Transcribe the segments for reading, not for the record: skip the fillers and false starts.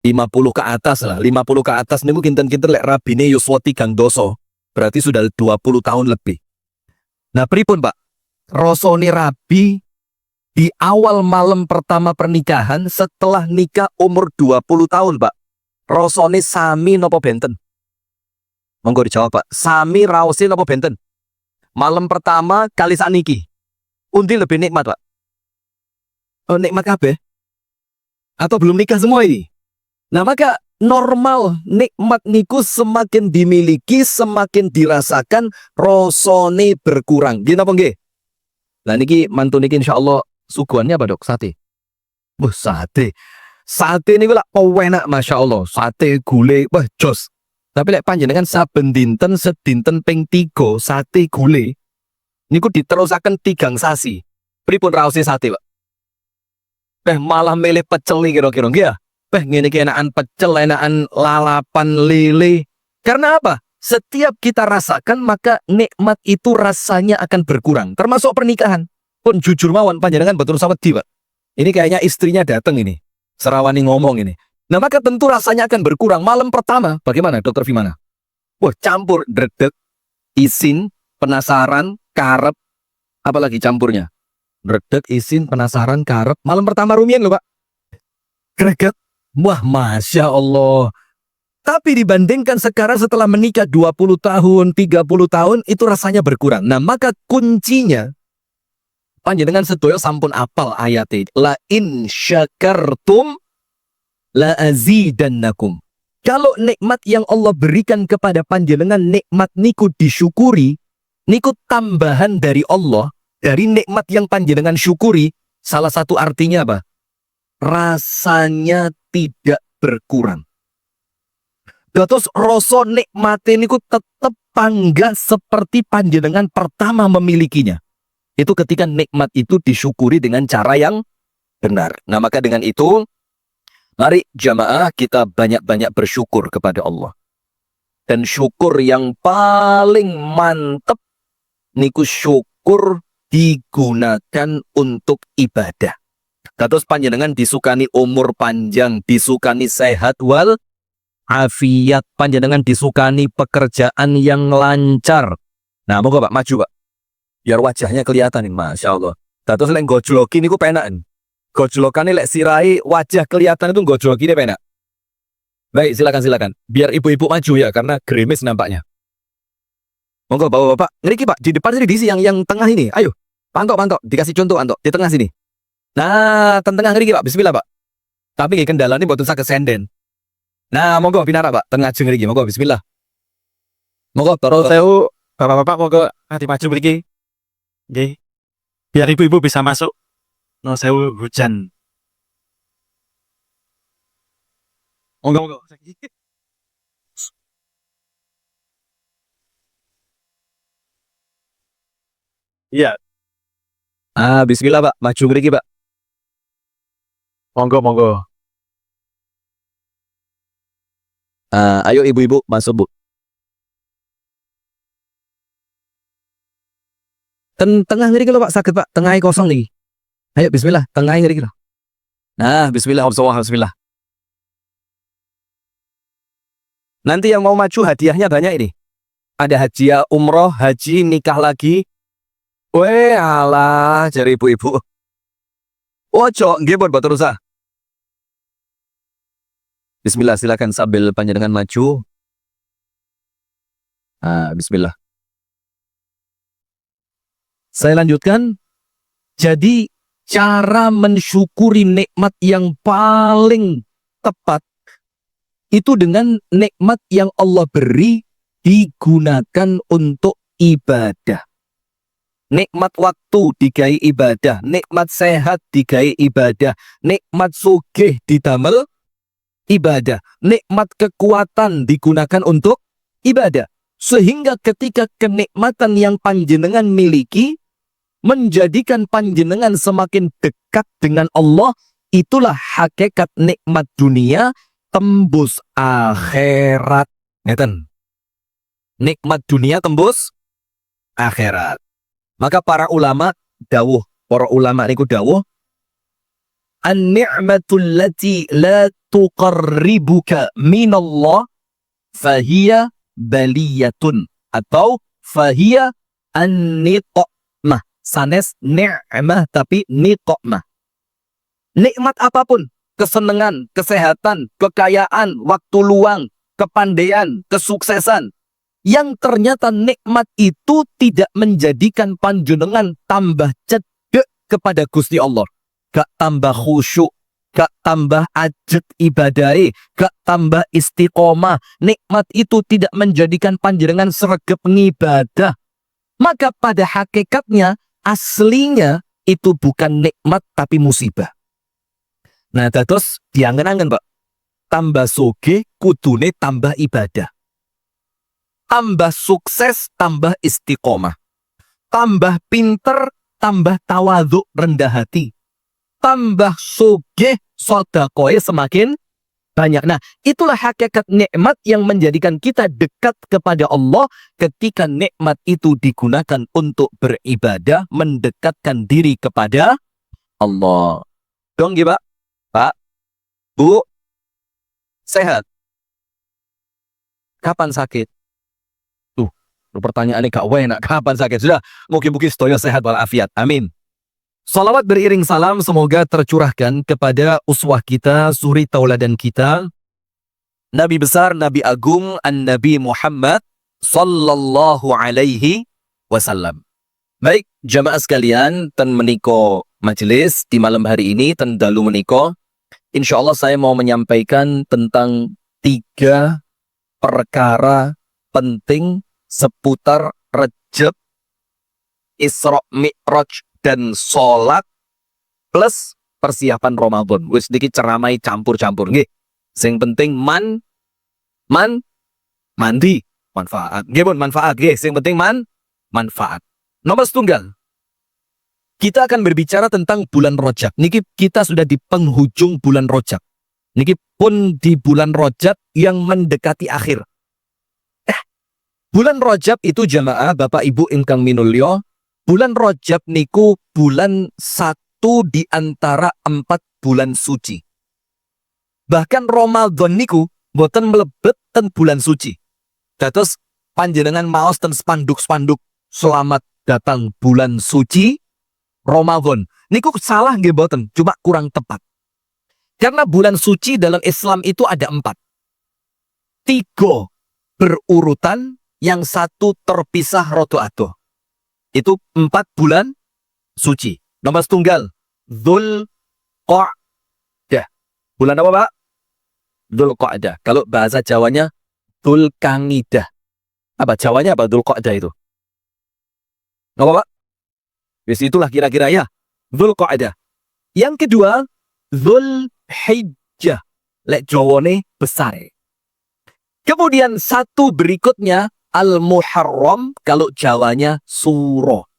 50 ke atas lah, 50 ke atas niku kinten-kinten lek rabine yuswa 3 doso. Berarti sudah 20 tahun lebih. Nah, pripun, Pak? Rasane rabi di awal malam pertama pernikahan setelah nikah umur 20 tahun, Pak. Rasane sami napa benten? Monggo dijawab, Pak. Sami raose napa benten? Malam pertama kali sakniki. Undi lebih nikmat, Pak? Oh, nikmat kabeh? Atau belum nikah semua ini? Nah, maka normal nikmat niku semakin dimiliki, semakin dirasakan, rasane berkurang. Gini apa nggih? Nah niki mantu niki insyaallah suguhannya apa, Dok? Sate. Wah, sate. Sate niku lak enak Masya Allah. Sate gule, wah jos. Tapi lek panjenengan saben dinten sedinten ping 3 sate gule niku diterusaken 3 sasi. Pripun raose sate, Pak? Malah milih pecel nih kira-kira nggih ya? Ngene iki enakan pecel, enakan lalapan lele. Karena apa? Setiap kita rasakan maka nikmat itu rasanya akan berkurang. Termasuk pernikahan. Pun jujur mawon panjenengan betul sawedi, Pak. Ini kayaknya istrinya datang ini. Serawani ngomong ini. Nah, maka tentu rasanya akan berkurang. Malam pertama, bagaimana Dokter Vimana? Wah, campur dredeg, isin, penasaran, karep, apalagi campurnya. Dredeg, isin, penasaran, karep. Malam pertama rumian loh, Pak. Greget. Wah, Masya Allah. Tapi dibandingkan sekarang setelah menikah 20 tahun, 30 tahun, itu rasanya berkurang. Nah, maka kuncinya, panjenengan sedoyo sampun apal ayat la in syakartum la azidannakum. Kalau nikmat yang Allah berikan kepada panjenengan, nikmat niku disyukuri, niku tambahan dari Allah, dari nikmat yang panjenengan syukuri, salah satu artinya apa? Rasanya tidak berkurang. Terus rasa nikmate niku tetap pangga seperti panjenengan pertama memilikinya. Itu ketika nikmat itu disyukuri dengan cara yang benar. Nah, maka dengan itu, mari jamaah kita banyak-banyak bersyukur kepada Allah. Dan syukur yang paling mantep niku syukur digunakan untuk ibadah. Terus panjenengan disukani umur panjang, disukani sehat wal afiat, panjenengan disukani pekerjaan yang lancar. Nah, moga Pak maju, Pak. Biar wajahnya kelihatan nih, Masya Allah. Terus lek gojloki niku penak. Gojlokane lek sirai wajah kelihatan itu gojloki ini penak. Baik, silakan. Biar ibu-ibu maju ya, karena gerimis nampaknya. Monggo Bapak-bapak, ngeriki Pak, di depan sini diisi yang tengah ini. Ayo, pantok, dikasih contoh antok di tengah sini. Nah, tengah ngeriki Pak, bismillah Pak. Tapi kendala ini buat usah kesenden. Nah, monggo pinara Pak, tengah jeng ngeriki, monggo bismillah. Monggo terus Sewu, bapak-bapak monggo hati maju mriki. Nggih. Biar ibu-ibu bisa masuk. No sewu hujan. Monggo. Iya, bismillah Pak, maju ngeriki Pak. monggo. Ayo ibu-ibu masuk, Bu. Tengah ngeriki lho Pak, sakit Pak, tengahnya kosong nih. Ayo bismillah, tengahnya ngeriki lho. Nah, bismillah, bismillah. Nanti yang mau maju hadiahnya banyak ini. Ada hadiah umroh, haji, nikah lagi. Weh, alah, jari ibu-ibu. Ojo, nggih pun boten usah. Bismillah, silakan sambil panjenengan maju. Bismillah. Saya lanjutkan. Jadi, cara mensyukuri nikmat yang paling tepat itu dengan nikmat yang Allah beri digunakan untuk ibadah. Nikmat waktu digai ibadah, nikmat sehat digai ibadah, nikmat sugih didamel ibadah, nikmat kekuatan digunakan untuk ibadah. Sehingga ketika kenikmatan yang panjenengan miliki menjadikan panjenengan semakin dekat dengan Allah, itulah hakikat nikmat dunia tembus akhirat. Ngeten. Nikmat dunia tembus akhirat. Maka para ulama niku dawuh, an-ni'matul lati la tuqarribuka minallah fahiya baliyatun atau fahiya an-niqmah. Sanes ni'mah tapi niqmah. Nikmat apapun, kesenangan, kesehatan, kekayaan, waktu luang, kepandaian, kesuksesan, yang ternyata nikmat itu tidak menjadikan panjenengan tambah cedek kepada Gusti Allah. Gak tambah khusyuk, gak tambah ajet ibadai, gak tambah istiqomah. Nikmat itu tidak menjadikan panjenengan sregep ngibadah. Maka pada hakikatnya, aslinya itu bukan nikmat tapi musibah. Nah, terus diangen-angen, Pak. Tambah soge, kudune tambah ibadah. Tambah sukses, tambah istiqomah. Tambah pinter, tambah tawadhu, rendah hati. Tambah soge, sodakoe semakin banyak. Nah, itulah hakikat nikmat yang menjadikan kita dekat kepada Allah ketika nikmat itu digunakan untuk beribadah, mendekatkan diri kepada Allah. Dong, ya, Pak? Pak, Bu, sehat? Kapan sakit? Pertanyaannya gak enak. Kapan sakit? Sudah, mungkin-mungkin sedoyo sehat walafiat. Amin. Salawat beriring salam semoga tercurahkan kepada uswah kita, suri tauladan kita, Nabi besar, Nabi agung, An-Nabi Muhammad sallallahu alaihi wasallam. Baik, jamaah sekalian, ten meniko majelis di malam hari ini, ten dalu meniko, insyaallah saya mau menyampaikan tentang 3 perkara penting seputar Rejab, Isra Mi'raj dan sholat plus persiapan Ramadan. Wis niki ceramai campur-campur nggih. Sing penting mandi manfaat. Nggih pun manfaat nggih, sing penting manfaat. Nomor setunggal. Kita akan berbicara tentang bulan Rajab. Niki kita sudah di penghujung bulan Rajab. Niki pun di bulan Rajab yang mendekati akhir. Bulan Rajab itu jamaah Bapak Ibu ingkang minulya, bulan Rajab niku bulan 1 di antara 4 bulan suci. Bahkan Ramadan niku boten mlebet ten bulan suci. Dados panjenengan maos ten spanduk-spanduk selamat datang bulan suci Ramadan. Niku salah nggih boten, cuma kurang tepat. Karena bulan suci dalam Islam itu ada 4. 3 berurutan, yang 1 terpisah rodoado. Itu 4 bulan suci. Nomor setunggal, Dzulqa'dah. Bulan apa, Pak? Dzulqa'dah. Kalau bahasa Jawanya, Dzulqa'idah. Apa Jawanya apa Dzulqa'dah itu? Apa, Pak? Wis itulah kira-kira ya. Dzulqa'dah. Yang kedua, Dzulhijjah. Lek Jawane besar. Kemudian 1 berikutnya, Al-Muharram, kalau Jawanya Suro.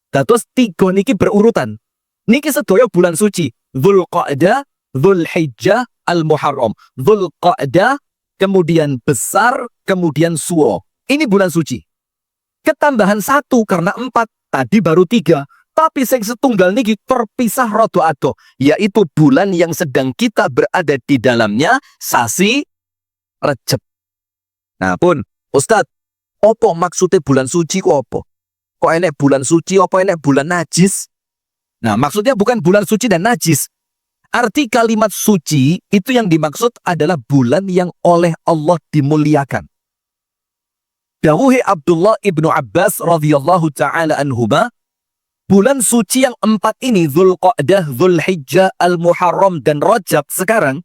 Terus 3 niki berurutan. Niki sedaya bulan suci. Dzulqa'dah, Dzulhijjah, Al-Muharram. Dzulqa'dah, kemudian besar, kemudian Suro. Ini bulan suci. Ketambahan 1 karena 4, tadi baru 3. Tapi sing setunggal niki terpisah rodoado, yaitu bulan yang sedang kita berada di dalamnya, sasi Rejab. Nah pun, Ustadz, apa maksudnya bulan suci kok apa? Kok enek bulan suci, apa enek bulan najis? Nah, maksudnya bukan bulan suci dan najis. Arti kalimat suci itu yang dimaksud adalah bulan yang oleh Allah dimuliakan. Dawuhi Abdullah ibnu Abbas radhiyallahu ta'ala anhuma, bulan suci yang 4 ini, Dzulqa'dah, Dzulhijjah, Al-Muharram, dan Rajab sekarang,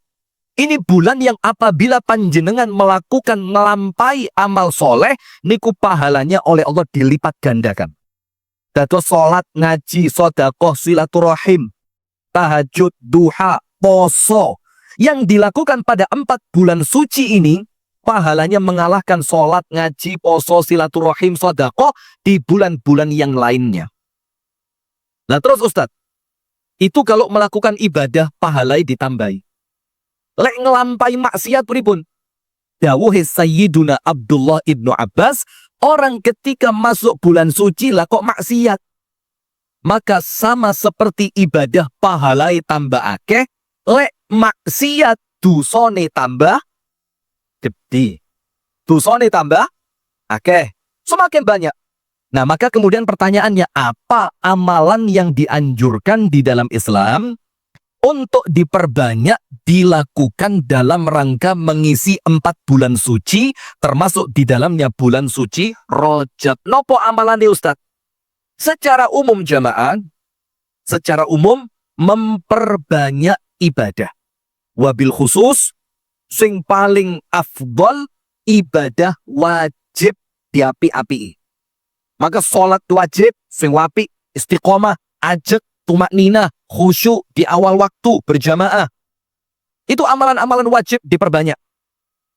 ini bulan yang apabila panjenengan melakukan melampai amal soleh, niku pahalanya oleh Allah dilipat gandakan. Dados sholat, ngaji, sodakoh, silaturahim, tahajud, duha, poso, yang dilakukan pada 4 bulan suci ini, pahalanya mengalahkan sholat, ngaji, poso, silaturahim, sodakoh di bulan-bulan yang lainnya. Nah terus Ustadz, itu kalau melakukan ibadah pahalai ditambahi. Lek ngelampai maksiat pripun? Dawuhe Sayyiduna Abdullah ibnu Abbas, orang ketika masuk bulan suci lah kok maksiat. Maka sama seperti ibadah pahalai tambah akeh, lek maksiat dosane tambah gede. Dosane tambah akeh. Semakin banyak. Nah, maka kemudian pertanyaannya, apa amalan yang dianjurkan di dalam Islam untuk diperbanyak dilakukan dalam rangka mengisi 4 bulan suci, termasuk di dalamnya bulan suci Rajab? Nopo amalan Ustaz? Secara umum jamaah, secara umum memperbanyak ibadah. Wabil khusus, sing paling afdol ibadah wajib diapi-api. Maka sholat wajib, sing wapi, istiqomah, ajak, tumak nina, khusyuk di awal waktu, berjamaah. Itu amalan-amalan wajib diperbanyak.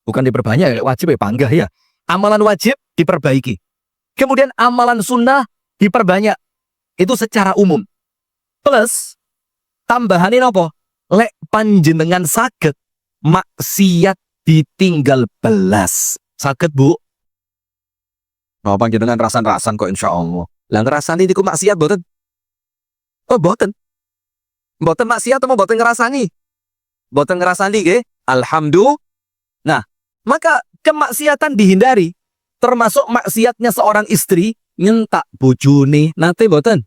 Bukan diperbanyak, wajib ya panggah ya. Amalan wajib diperbaiki. Kemudian amalan sunnah diperbanyak. Itu secara umum. Plus, tambahanin apa? Lek panjenengan saged maksiat ditinggal belas. Saged, Bu? Oh, panjenengan rasan-rasan kok insya Allah. Lah ngerasani niku maksiat boten? Oh, boten. Boten maksiat atau boten ngerasani? Boten ngerasani nggih. Alhamdulillah. Nah, maka kemaksiatan dihindari. Termasuk maksiatnya seorang istri nyentak bojone. Nate boten?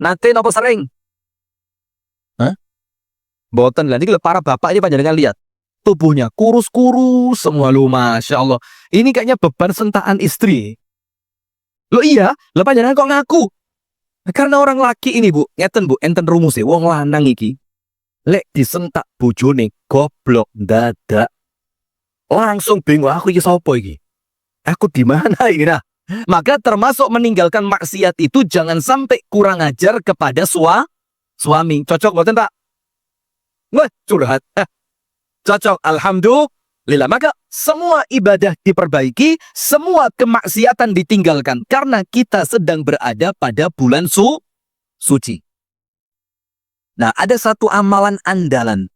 Nate napa sering? Hah? Boten. Lah niki para bapak ini panjenengan lihat. Tubuhnya kurus-kurus semua lu, Masya Allah. Ini kayaknya beban sentaan istri. Lo iya, lo panjenengan kok ngaku? Karena orang laki ini, Bu, ngeten Bu, enten rumusnya, wong lanang iki. Lek disentak bojone goblok dadak. Langsung bingung, aku iki sapa iki? Aku di mana ini? Nah, maka termasuk meninggalkan maksiat itu jangan sampai kurang ajar kepada suami. Cocok boten, Pak? Wah, curhat. Cocok, alhamdulillah. Maka semua ibadah diperbaiki, semua kemaksiatan ditinggalkan karena kita sedang berada pada bulan suci. Nah, ada satu amalan andalan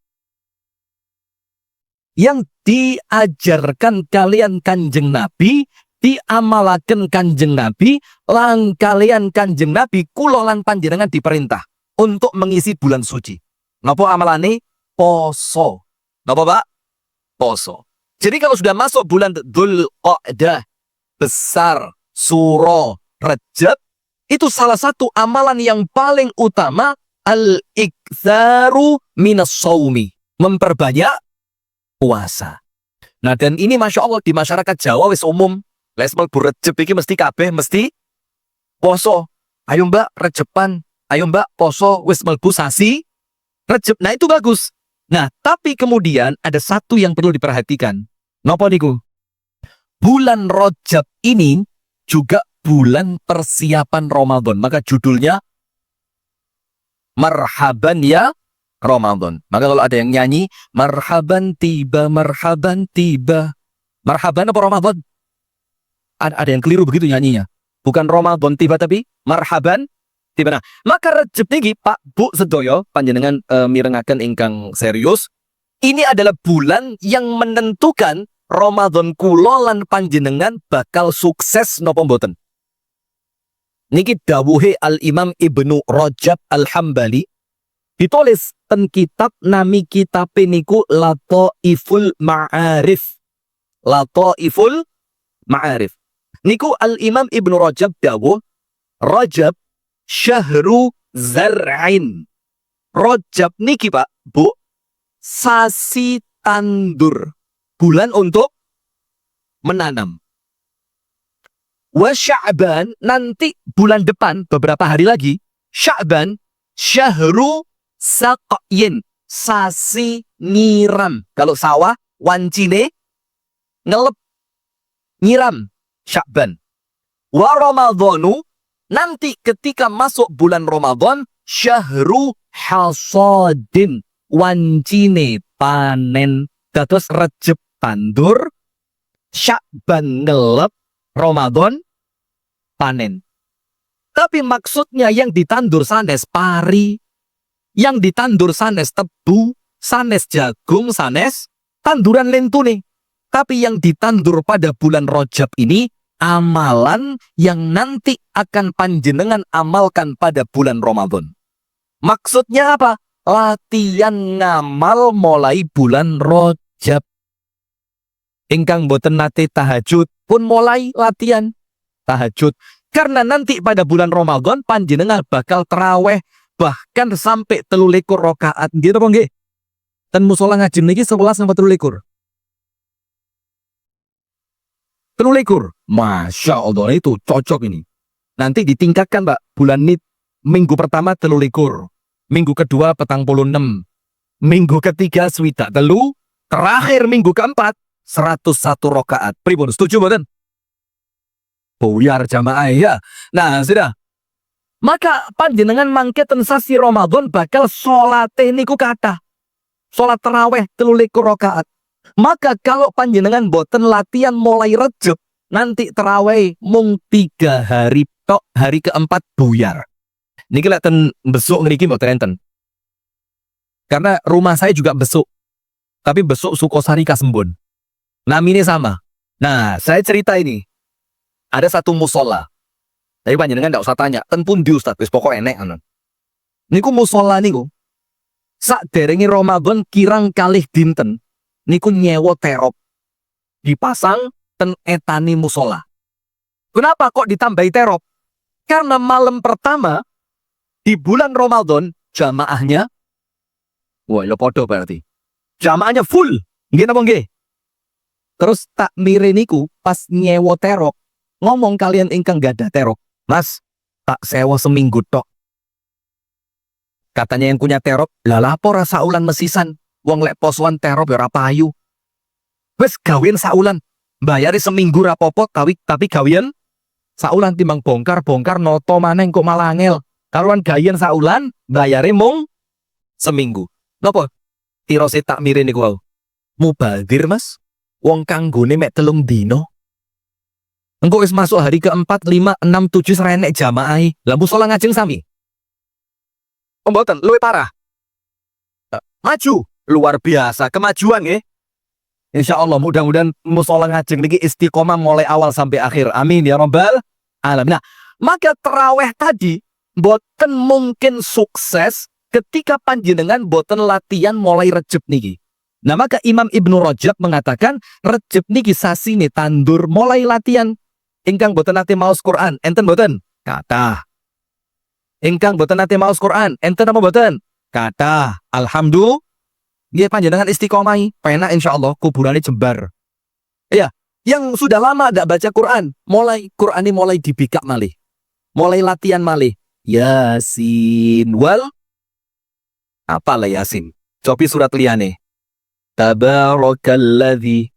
yang diajarkan kalian Kanjeng Nabi, diamalaken Kanjeng Nabi, lang kalian Kanjeng Nabi kula lan panjenengan diperintah untuk mengisi bulan suci. Napa amalane? Poso. Napa, Pak? Poso. Jadi kalau sudah masuk bulan Dzulqa'dah, besar, Suro, Rajab, itu salah satu amalan yang paling utama, al-iktsaru minas shaumi, memperbanyak puasa. Nah, dan ini Masya Allah di masyarakat Jawa wis umum. Les mlebu Rajab iki mesti kabeh mesti poso. Ayo Mbak, Rajeban. Ayo Mbak, poso wis mlebu sasi Rajab. Nah, itu bagus. Nah, tapi kemudian ada satu yang perlu diperhatikan. Napa niku? Bulan Rajab ini juga bulan persiapan Ramadan. Maka judulnya Marhaban ya Ramadan. Maka kalau ada yang nyanyi Marhaban tiba, Marhaban tiba. Marhaban apa Ramadan? Ada yang keliru begitu nyanyinya. Bukan Ramadan tiba tapi Marhaban tiba. Nah, maka Rajab niki Pak Bu sedoyo panjenengan mirengaken ingkang serius. Ini adalah bulan yang menentukan Ramadan kula lan panjenengan bakal sukses napa mboten. Niki dawuhe Al-Imam Ibnu Rajab Al-Hambali ditulis ten kitab nami kitab niku Lataiful Ma'arif. Lataiful Ma'arif. Niku Al-Imam Ibnu Rajab dawuh Rajab syahru zar'in. Rajab niki Pak, Bu, sasi tandur. Bulan untuk menanam. Wa Sya'ban, nanti bulan depan, beberapa hari lagi, Sya'ban, syahru saqyin. Sasi nyiram. Kalau sawah, wancine, ngelep, nyiram. Sya'ban. Wa Ramadhanu, nanti ketika masuk bulan Ramadan, syahru hasadin, wancine panen. Dados Rajab tandur, Sya'ban ngelep, Ramadan panen. Tapi maksudnya yang ditandur sanes pari, yang ditandur sanes tebu, sanes jagung, sanes tanduran lentune. Tapi yang ditandur pada bulan Rajab ini amalan yang nanti akan panjenengan amalkan pada bulan Ramadan. Maksudnya apa? latihan ngamal mulai bulan Rajab. Ingkang boten nate tahajud pun mulai latihan tahajud. Karena nanti pada bulan Ramadan panjenengan bakal teraweh bahkan sampai 23 rakaat. Gitu apa nggih? Dan musola ngaji niki 11 sampai 23. 23. Masya Allah, itu cocok ini. Nanti ditingkatkan, Pak. Bulan ini minggu pertama 23. Minggu kedua 46. Minggu ketiga swidak telu. Terakhir minggu keempat 101 rakaat. Pripun, setuju mboten? Buyar jamaah ya. Nah, sudah. Maka panjenengan mangke ten sasi Ramadan bakal salate niku kathah. Salat tarawih 23 rakaat. Maka kalau panjenengan boten latihan mulai Rejab, nanti tarawih mung 3 hari tok, hari keempat buyar. Niki lek ten besuk ngriki mboten enten. Karena rumah saya juga besuk. Tapi besuk Sukosari Kasembon. Namanya sama. Nah, saya cerita ini. Ada satu musola. Tapi panjenengan ndak usah tanya, ten pundi Ustaz, wis pokok enek anon. Niku musola niku. Sak derenge Ramadan kirang kalih dinten, niku nyewa terop. Dipasang ten etani musola. Kenapa kok ditambahi terop? Karena malam pertama di bulan Ramadan jamaahnya wah, lo podo berarti. Jamaahnya full. Nggih napa nggih? Terus takmire niku pas nyewa terop, ngomong kalian ingkang gak ada terop. Mas, tak sewa seminggu tok. Katanya yang punya terop, lah lapor saulan mesisan. Wong lek posoan terop ya ora payu. Wes gawean saulan. Bayari seminggu rapopo tapi gawean saulan timbang bongkar-bongkar noto maneng kok malah angel. Karuan gawean saulan, bayare mung seminggu. Napa? Tirose takmire niku wau. Mubadir, Mas. Wong kanggone mek 3 dino. Engko wis masuk hari keempat, 5, 6, 7 serenek jamaah. Lah musala ngajeng sami. Mboten, luwih parah. Maju, luar biasa kemajuan nggih. Insyaallah mudah-mudahan musala ngajeng niki istiqomah mulai awal sampai akhir. Amin ya rabbal alamin. Nah, maka tarawih tadi boten mungkin sukses ketika panjenengan boten latihan mulai Rejab niki. Nah, maka Imam Ibnu Rajab mengatakan Rejab niki sasine tandur mulai latihan. Ingkang boten nate maos Quran, enten boten? Kathah. Ingkang boten nate maos Quran, enten apa boten? Kathah. Alhamdulillah. Nggih panjenengan istiqomahi, penak insyaallah kuburane jembar. Iya, yang sudah lama tidak baca Quran, mulai Quran ini mulai dibikak malih. Mulai latihan malih. Yasin wal apa lah Yasin? Cobi surat liyane. Tabarakalladzi.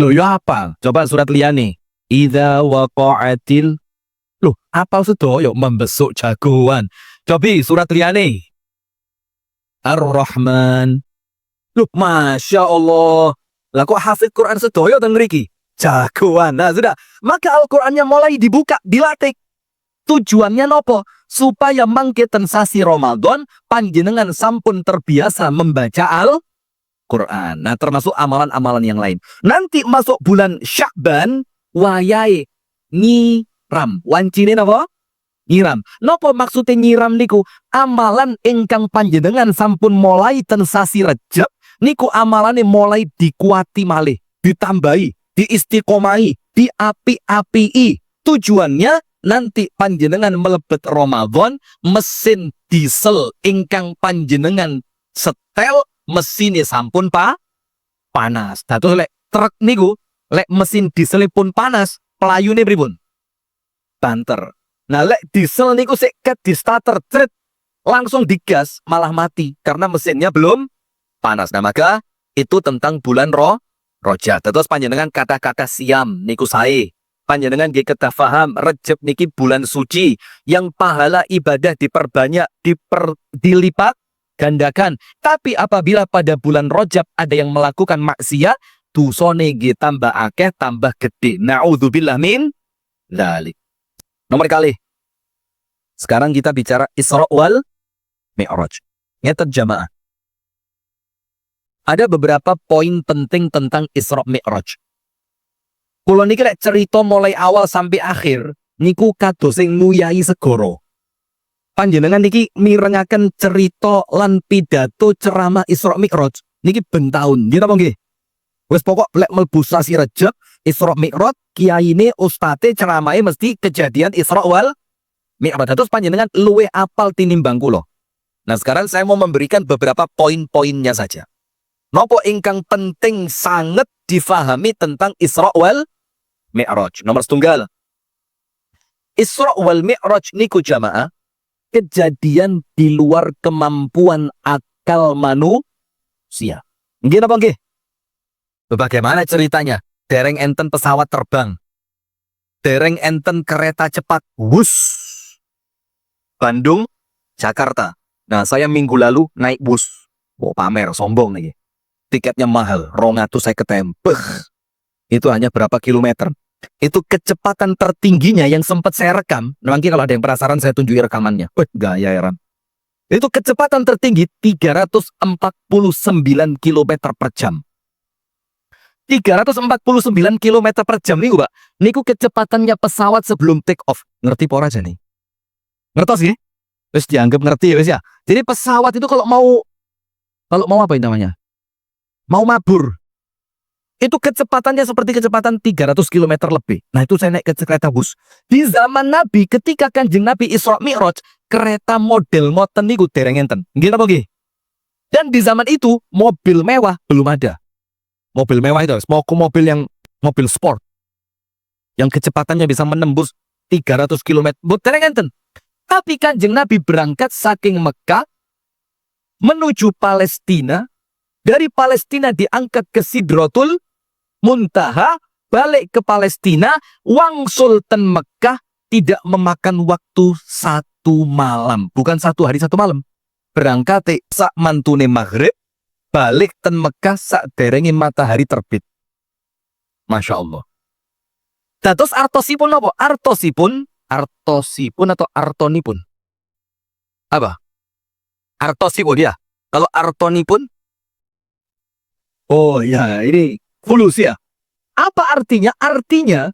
Loh ya apa? Coba surat liyane. Idza waqa'atil. Loh, apa sedoyo membesuk jagoan. Cobi surat liyane. Ar-Rahman. Loh, Masya Allah. Lah kok hafid Quran sedoyo teng mriki? Jagoan. Nah, sudah. Maka Al-Qur'annya mulai dibuka, dilatih. Tujuannya nopo? Supaya mangke ten sasi Ramadan panjenengan sampun terbiasa membaca Al-Qur'an. Nah, termasuk amalan-amalan yang lain. Nanti masuk bulan Sya'ban, wayahe nyiram. Wancine napa? Nyiram. Napa maksudnya nyiram niku? Amalan ingkang panjenengan sampun mulai ten sasi Rejab niku amalane mulai dikuati malih, ditambahi, diistiqomahi, diapi-apii. Tujuannya nanti panjenengan melebet Ramadan, mesin diesel ingkang panjenengan setel mesinnya sampun panas. Dados lek truk niku lek mesin diesel pun panas, pelayune pripun? Banter. Nah, lek diesel niku sik ket di starter tret langsung digas malah mati karena mesinnya belum panas. Nah, maka itu tentang bulan Rajab. Terus panjenengan kata-kata siam niku sae. Panjenengan nggih kedah paham Rejab niki bulan suci yang pahala ibadah diperbanyak, dilipat gandakan. Tapi apabila pada bulan Rajab ada yang melakukan maksiat, dosane nggih tambah akeh, tambah gede. Nauzubillah min dzalik. Nomor kali. Sekarang kita bicara Isra wal Mi'raj. Ngeten jamaah. Ada beberapa poin penting tentang Isra Mi'raj. Kulo niki lek cerita mulai awal sampai akhir niku kados sing nguyai segoro. panjenengan niki mirengaken cerita lan pidato ceramah Isra Mi'raj niki ben taun. Nggih napa nggih? Wis pokok lek mlebu sasi Rejab, Isra Mi'raj, kiyaine ustate ceramahe mesti kejadian Isra wal Mi'raj. Terus panjenengan luwe apal tinimbang kula. Nah, sekarang saya mau memberikan beberapa poin-poinnya saja. Nopo ingkang penting sangat difahami tentang Isra wal Mi'raj. Nomor setunggal. Isra wal Mi'raj niku jamaah kejadian di luar kemampuan akal manusia. Nggih napa nggih? Bagaimana ceritanya? Dereng enten pesawat terbang. Dereng enten kereta cepat. Wus. Bandung, Jakarta. Nah, saya minggu lalu naik bus. Oh, pamer, sombong nih. Tiketnya mahal, 250 Beuh. Itu hanya berapa kilometer? Itu kecepatan tertingginya yang sempat saya rekam. Nanti kalau ada yang penasaran saya tunjukin rekamannya. Gaya heran. Itu kecepatan tertinggi 349 km per jam. 349 km per jam nih, Pak. Niku kecepatannya pesawat sebelum take off. Ngerti pora aja nih? Ngertos sih? Terus dianggap ngerti ya, wes ya. Jadi pesawat itu kalau mau apa ini namanya? Mau mabur. Itu kecepatannya seperti kecepatan 300 km lebih. Nah, itu saya naik ke kereta bus. Di zaman Nabi, ketika Kanjeng Nabi Isra Mi'raj, kereta model ngoten niku dereng enten. Nggih napa nggih? Dan di zaman itu mobil mewah belum ada. Mobil mewah itu mobil sport yang kecepatannya bisa menembus 300 km. Dereng enten. Tapi Kanjeng Nabi berangkat saking Mekah menuju Palestina. Dari Palestina diangkat ke Sidratul Muntaha, balik ke Palestina, wangsul ten Mekah, tidak memakan waktu 1 malam. Bukan 1 hari 1 malam. Berangkat sak mantune maghrib, balik ten Mekah sak derenge matahari terbit. Masya Allah. Dados artosipun apa? Artosipun atau artonipun? Apa? Artosipun ya. Kalau artonipun? Oh ya, ini fulus ya. Apa artinya? Artinya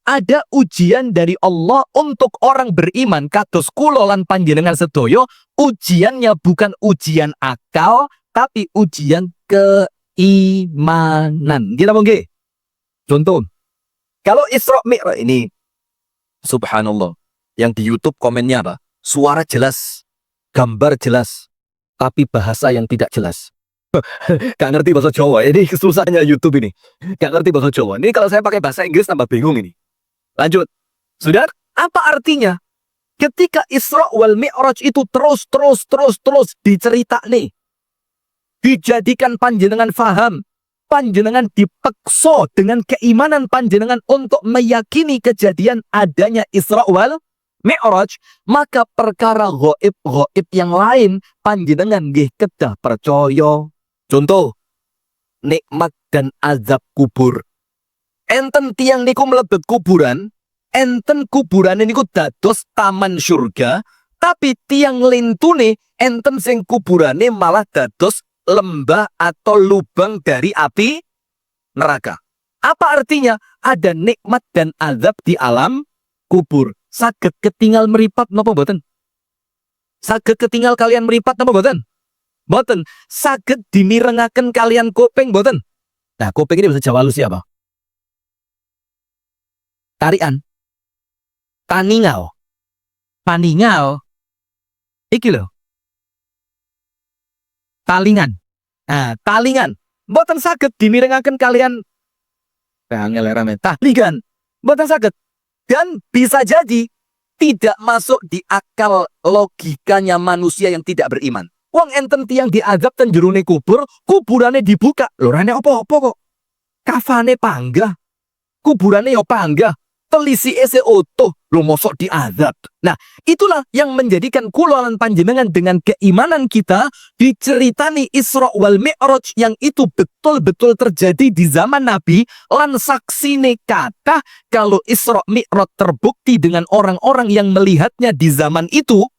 ada ujian dari Allah untuk orang beriman kados kula lan panjenengan sedoyo. Ujiannya bukan ujian akal, tapi ujian keimanan. Gila nggih? Contoh, kalau Isra Mi'raj ini, subhanallah, yang di YouTube komennya apa? Suara jelas, gambar jelas, tapi bahasa yang tidak jelas. Gak ngerti bahasa Jawa. Ini susahnya YouTube ini. Gak ngerti bahasa Jawa. Ini kalau saya pakai bahasa Inggris tambah bingung ini. Lanjut. Sudah? Apa artinya? Ketika Isra wal Mi'raj itu terus dicerita nih. Dijadikan panjenengan faham. Panjenengan dipeksa dengan keimanan panjenengan untuk meyakini kejadian adanya Isra wal Mi'raj, maka perkara gaib yang lain panjenengan nggih kedah percaya. Contoh, nikmat dan azab kubur. Enten tiang niku mlebet kuburan, enten kuburan niku dados taman surga, tapi tiang lintune enten sing kuburane malah dados lembah atau lubang dari api neraka. Apa artinya? Ada nikmat dan azab di alam kubur. Saged ketinggal meripat napa mboten? Saged ketinggal kalian meripat napa mboten? Mboten. Saged dimirengaken kalian kuping mboten? Nah, kuping ini bahasa Jawa halus apa? Tarian. Taningal. Paningal. Iki lho. Talingan. Nah, talingan. Mboten saged dimirengaken kalian talingan. Mboten saged. Dan bisa jadi tidak masuk di akal logikanya manusia yang tidak beriman. Wong enten tiang diazab ten jerone kubur, kuburane dibuka. Lorane apa-apa kok. Kafane panggah. Kuburane yo panggah. Telisi ese oto, lo mosok diazab. Nah, itulah yang menjadikan kula lan panjenengan dengan keimanan kita diceritani Isra wal Mi'raj yang itu betul-betul terjadi di zaman Nabi lan saksine kata kalau Isra Mi'raj terbukti dengan orang-orang yang melihatnya di zaman itu,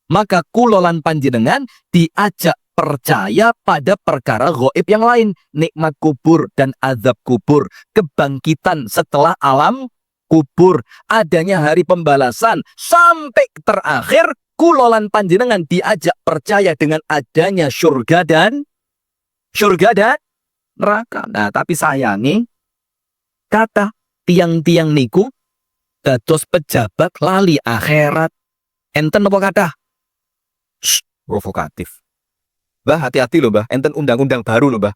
maka kula lan panjenengan diajak percaya pada perkara gaib yang lain, nikmat kubur dan azab kubur, kebangkitan setelah alam kubur, adanya hari pembalasan, sampai terakhir kulolan panjenengan diajak percaya dengan adanya surga dan neraka. Nah, tapi sayangi kata tiang-tiang niku dados pejabat lali akhirat. Enten apa kata? Provokatif. Bah, hati-hati loh, Bah. Enten undang-undang baru loh, Bah.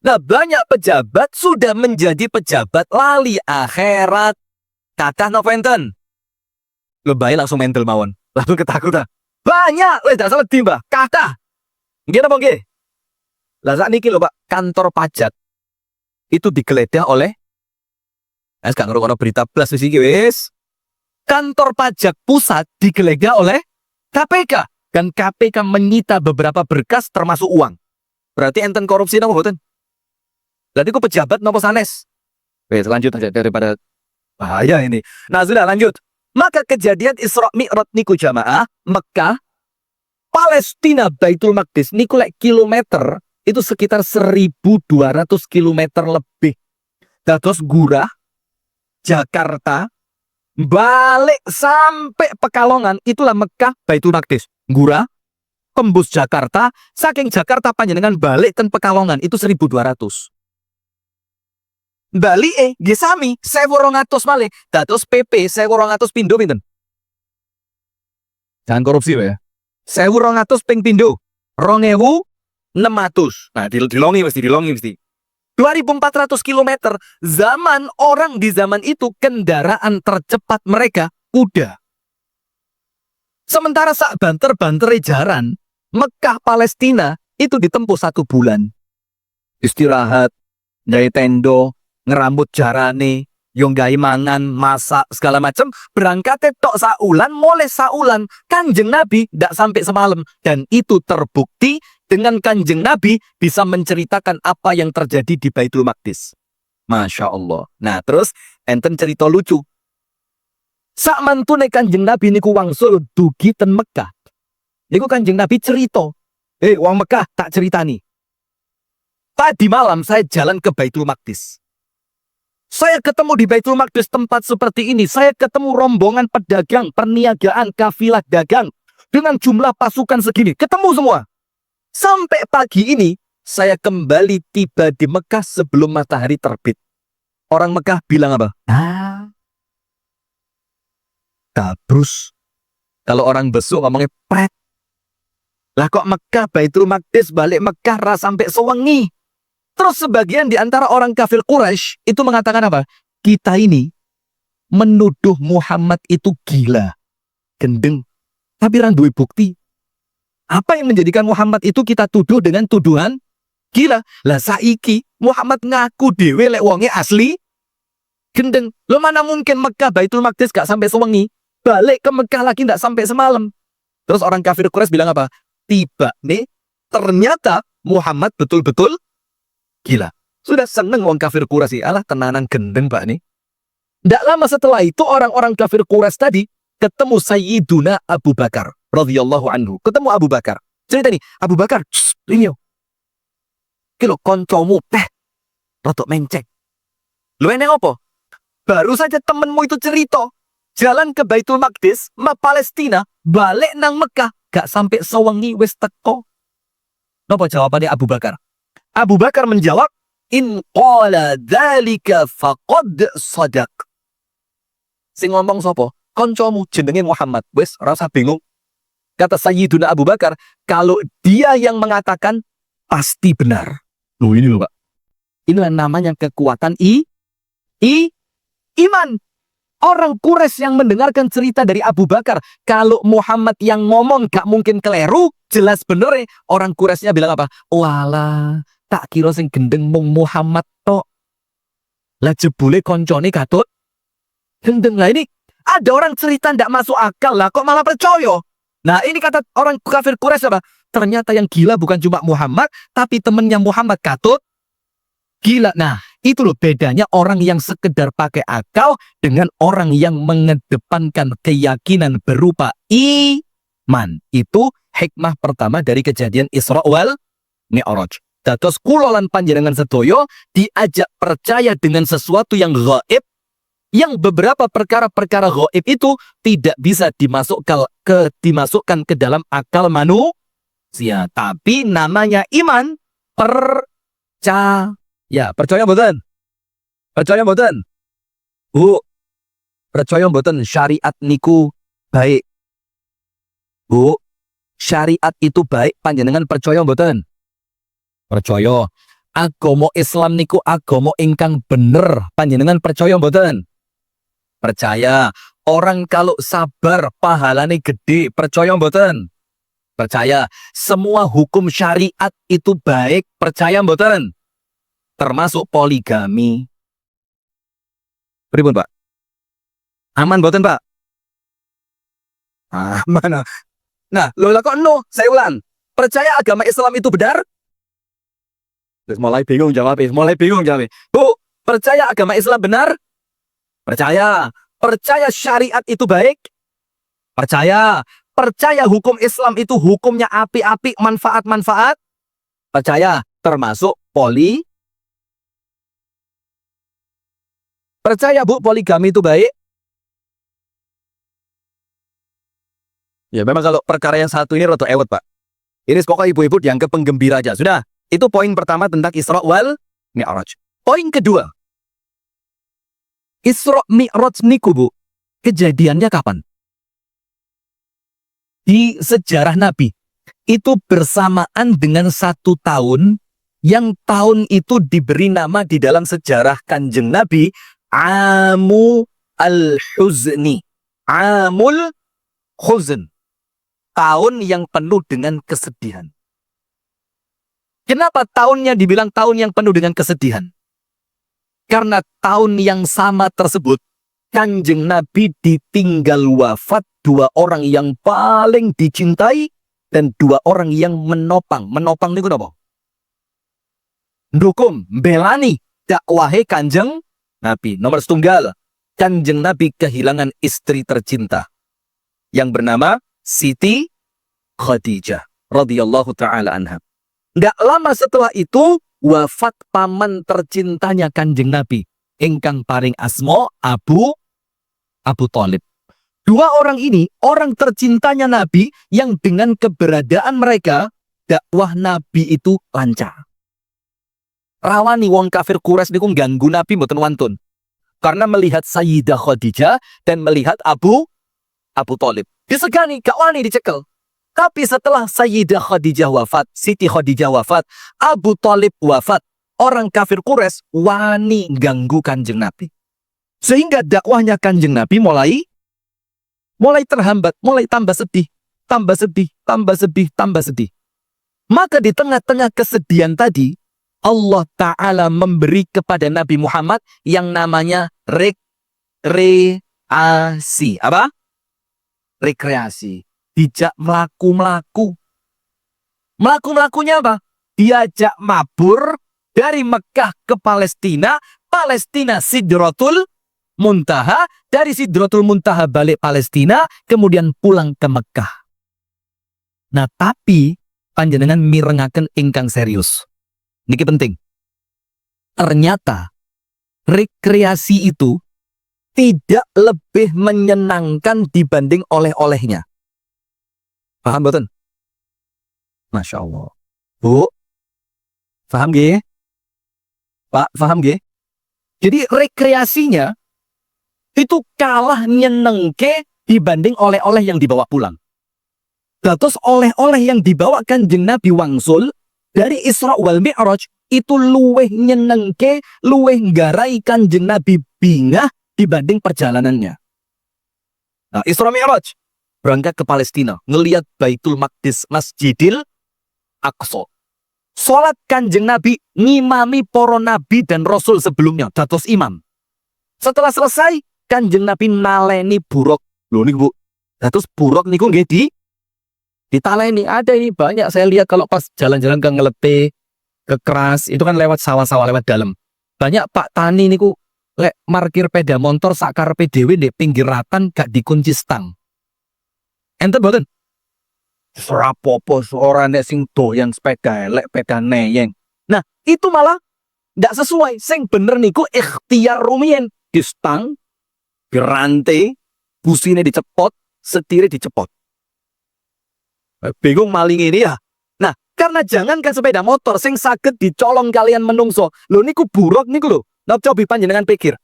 Nah, banyak pejabat sudah menjadi pejabat lali akhirat. Kata no enten. Lebay langsung mental mawon. Langsung ketakutan. Banyak, tidak salah timba. Kata. Nggih napa nggih? Lah sak niki lho, Pak, kantor pajak itu digeledah oleh gak ngrungokno berita blas wis iki wis. Kantor pajak pusat digeledah oleh KPK dan KPK menyita beberapa berkas termasuk uang. Berarti enten korupsi napa mboten? Berarti ku pejabat napa sanes? Wes lanjut aja daripada bahaya ini. Nah, sudah lanjut. Maka kejadian Isra Mi'raj niku jamaah, Mekah, Palestina, Baitul Maqdis niku lek kilometer itu sekitar 1.200 kilometer lebih. Dados Gurah, Jakarta, balik sampai Pekalongan itulah Mekah, Baitul Maqdis. Gurah, tembus Jakarta, saking Jakarta panjenengan balik ten Pekalongan itu 1.200. Bali nggih sami 1.200 malih. Dados PP 1.200 pindho pinten? Jangan korupsi ya. 1.200 ping pindho 2.600. Nah, dilongi mesti. 2.400 km. Zaman orang di zaman itu kendaraan tercepat mereka kuda. Sementara sak banter-bantere jaran Mekah Palestina itu ditempuh 1 bulan. Istirahat, gawe tendo, ngerambut jarane, yang gawe mangan, masak, segala macam, berangkat tok saulan, mulai saulan, Kanjeng Nabi tidak sampai semalam. Dan itu terbukti dengan Kanjeng Nabi bisa menceritakan apa yang terjadi di Baitul Maqdis. Masya Allah. Nah, terus enten cerita lucu. Sak mantune Kanjeng Nabi niku wangsul dugi ten Mekah. Niku Kanjeng Nabi cerita. Wong Mekah tak ceritani. Tadi malam saya jalan ke Baitul Maqdis. Saya ketemu di Baitul Maqdis tempat seperti ini. Saya ketemu rombongan pedagang, perniagaan, kafilah dagang. Dengan jumlah pasukan segini. Ketemu semua. Sampai pagi ini, saya kembali tiba di Mekah sebelum matahari terbit. Orang Mekah bilang apa? Tabrus. Kalau orang besok ngomongnya pret. Lah kok Mekah, Baitul Maqdis, balik Mekah, sampai sewengi. Terus sebagian di antara orang kafir Quraisy itu mengatakan apa? Kita ini menuduh Muhammad itu gila, gendeng, tapi randuwe bukti. Apa yang menjadikan Muhammad itu kita tuduh dengan tuduhan gila? Lah saiki Muhammad ngaku dhewe lek wonge asli gendeng. Lo mana mungkin Mekah Baitul Maqdis gak sampai sewengi, balik ke Mekah lagi gak sampai semalam. Terus orang kafir Quraisy bilang apa? Tiba nih, ternyata Muhammad betul-betul gila. Sudah seneng wong kafir Quraisy. Alah tenanan gendeng Pak nih. Tidak lama setelah itu orang-orang kafir Quraisy tadi ketemu Sayyiduna Abu Bakar radhiyallahu anhu. Ketemu Abu Bakar. Cerita nih, Abu Bakar, ini yo. Kilo koncomu rotok mencek. Lu eneng apa? Baru saja temenmu itu cerita jalan ke Baitul Maqdis, Palestina, balik nang Mekah, gak sampai sewengi wis teko. Napa jawabannya Abu Bakar? Abu Bakar menjawab, in qala dzalika faqad sadaq. Sing ngomong sapa? Koncomu jenenge Muhammad. Wes rasa bingung. Kata Sayyiduna Abu Bakar, kalau dia yang mengatakan pasti benar. Loh ini loh Pak. Inilah namanya kekuatan iman. Orang Quraisy yang mendengarkan cerita dari Abu Bakar, kalau Muhammad yang ngomong gak mungkin keliru, jelas bener. Orang Quraisynya bilang apa? Walah, tak kira sing gendeng mung Muhammad tok. Lah jebule koncone katut gendeng. Lah ini ada orang cerita ndak masuk akal lah, kok malah percaya. Nah ini kata orang kafir Quraisy apa? Ternyata yang gila bukan cuma Muhammad, tapi temennya Muhammad katut gila. Nah itu loh bedanya orang yang sekedar pakai akal dengan orang yang mengedepankan keyakinan berupa iman. Itu hikmah pertama dari kejadian Isra wal Mi'raj. Dados kula lan panjenengan sedaya diajak percaya dengan sesuatu yang gaib Yang beberapa perkara-perkara gaib itu tidak bisa dimasukkan ke dalam akal manusia. Tapi namanya iman, percaya. Percaya mboten? Percaya mboten? Bu, percaya mboten syariat niku baik? Bu, syariat itu baik, panjenengan percaya mboten? Percaya. Agama Islam niku agama ingkang bener, panjenengan percaya mboten? Percaya. Orang kalau sabar pahalane gede, percaya mboten? Percaya. Semua hukum syariat itu baik, percaya mboten? Termasuk poligami. Pripun, Pak? Aman mboten, Pak? Aman. Nah, lho lah kok no? Saya ulang. Percaya agama Islam itu benar? Terus mulai bingung jawabnya. Bu, percaya agama Islam benar? Percaya. Percaya syariat itu baik? Percaya. Percaya hukum Islam itu hukumnya api-api, manfaat-manfaat? Percaya. Termasuk Percaya, Bu, poligami itu baik? Ya memang kalau perkara yang satu ini rada ewet, Pak. Ini pokoknya ibu-ibu dianggap penggembira aja. Sudah. Itu poin pertama tentang Isra wal Mi'raj. Poin kedua. Isra Mi'raj niku, Bu, kejadiannya kapan? Di sejarah Nabi. Itu bersamaan dengan 1 tahun, yang tahun itu diberi nama di dalam sejarah Kanjeng Nabi, Amu al-Huzni. Amul Huzn. Tahun yang penuh dengan kesedihan. Kenapa tahunnya dibilang tahun yang penuh dengan kesedihan? Karena tahun yang sama tersebut, Kanjeng Nabi ditinggal wafat 2 orang yang paling dicintai dan 2 orang yang menopang. Menopang niku napa? Ndukung, belani dakwahe Kanjeng Nabi. Nomor setunggal, Kanjeng Nabi kehilangan istri tercinta yang bernama Siti Khadijah radhiyallahu taala anha. Nggak lama setelah itu wafat paman tercintanya Kanjeng Nabi, ingkang paring asma Abu Thalib. 2 orang ini orang tercintanya Nabi yang dengan keberadaan mereka dakwah Nabi itu lancar. Rawani wong kafir Quraisy niku ganggu Nabi mboten wantun. Karena melihat Sayyidah Khadijah dan melihat Abu Thalib. Disegani, gak wani dicekel. Tapi setelah Sayyidah Khadijah wafat, Siti Khadijah wafat, Abu Thalib wafat, orang kafir Quraisy wani ganggu Kanjeng Nabi. Sehingga dakwahnya Kanjeng Nabi mulai terhambat, mulai tambah sedih. Maka di tengah-tengah kesedihan tadi, Allah Ta'ala memberi kepada Nabi Muhammad yang namanya rekreasi. Apa? Rekreasi. Dijak melaku-melaku. Melaku-melakunya apa? Diajak mabur dari Mekah ke Palestina. Palestina Sidratul Muntaha. Dari Sidratul Muntaha balik Palestina. Kemudian pulang ke Mekah. Nah tapi panjenengan mirengaken ingkang serius. Niki penting. Ternyata rekreasi itu tidak lebih menyenangkan dibanding oleh-olehnya. Paham boten? Masya Allah. Bu, paham nggih? Pak, paham nggih? Jadi rekreasinya itu kalah nyenengke dibanding oleh-oleh yang dibawa pulang. Terus oleh-oleh yang dibawa Kanjeng Nabi wangsul dari Isra wal Mi'raj itu luweh nyenengke, luweh nggarai Kanjeng Nabi bingah dibanding perjalanannya. Nah, Isra Mi'raj berangkat ke Palestina, ngelihat Baitul Maqdis, Masjidil Aqsa. Salat Kanjeng Nabi ngimami para nabi dan rasul sebelumnya, dados imam. Setelah selesai, Kanjeng Nabi naleni buruk. Lho niku Bu, dados buruk niku nggih ditaleni. Ada ini banyak saya lihat kalau pas jalan-jalan ke Ngelepe, ke Keras, itu kan lewat sawah-sawah lewat dalam. Banyak Pak Tani niku lek parkir peda motor sakarepe dhewe ndek pinggir ratan gak dikunci stang. Enten boten? Serapopo ora nek sing doyan sepeda elek, sepeda neyeng. Nah, itu malah ndak sesuai. Sing bener niku ikhtiar rumiyin di stang Gerante, busine dicepot, setire dicepot. Bingung maling ini ya. Nah, karena jangankan sepeda motor sing saged dicolong kalian menungso. Lho niku buruk niku lho. Nah, cobi panjenengan pikir.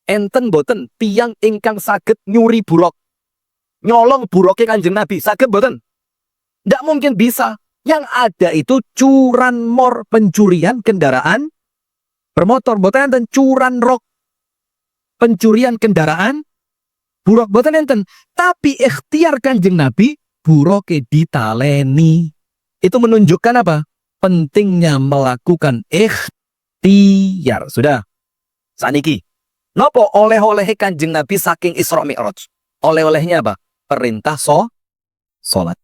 Enten boten tiang ingkang saged nyuri buruk. Nyolong buroke Kanjeng Nabi, saged boten? Ndak mungkin bisa. Yang ada itu curanmor, pencurian kendaraan bermotor, boten enten curanrok. Pencurian kendaraan buruk boten enten. Tapi ikhtiar Kanjeng Nabi buroke ditaleni. Itu menunjukkan apa? Pentingnya melakukan ikhtiar. Sudah. Saniki. Nopo oleh-oleh Kanjeng Nabi saking Isra Mi'raj? Oleh-olehnya apa? Perintah salat.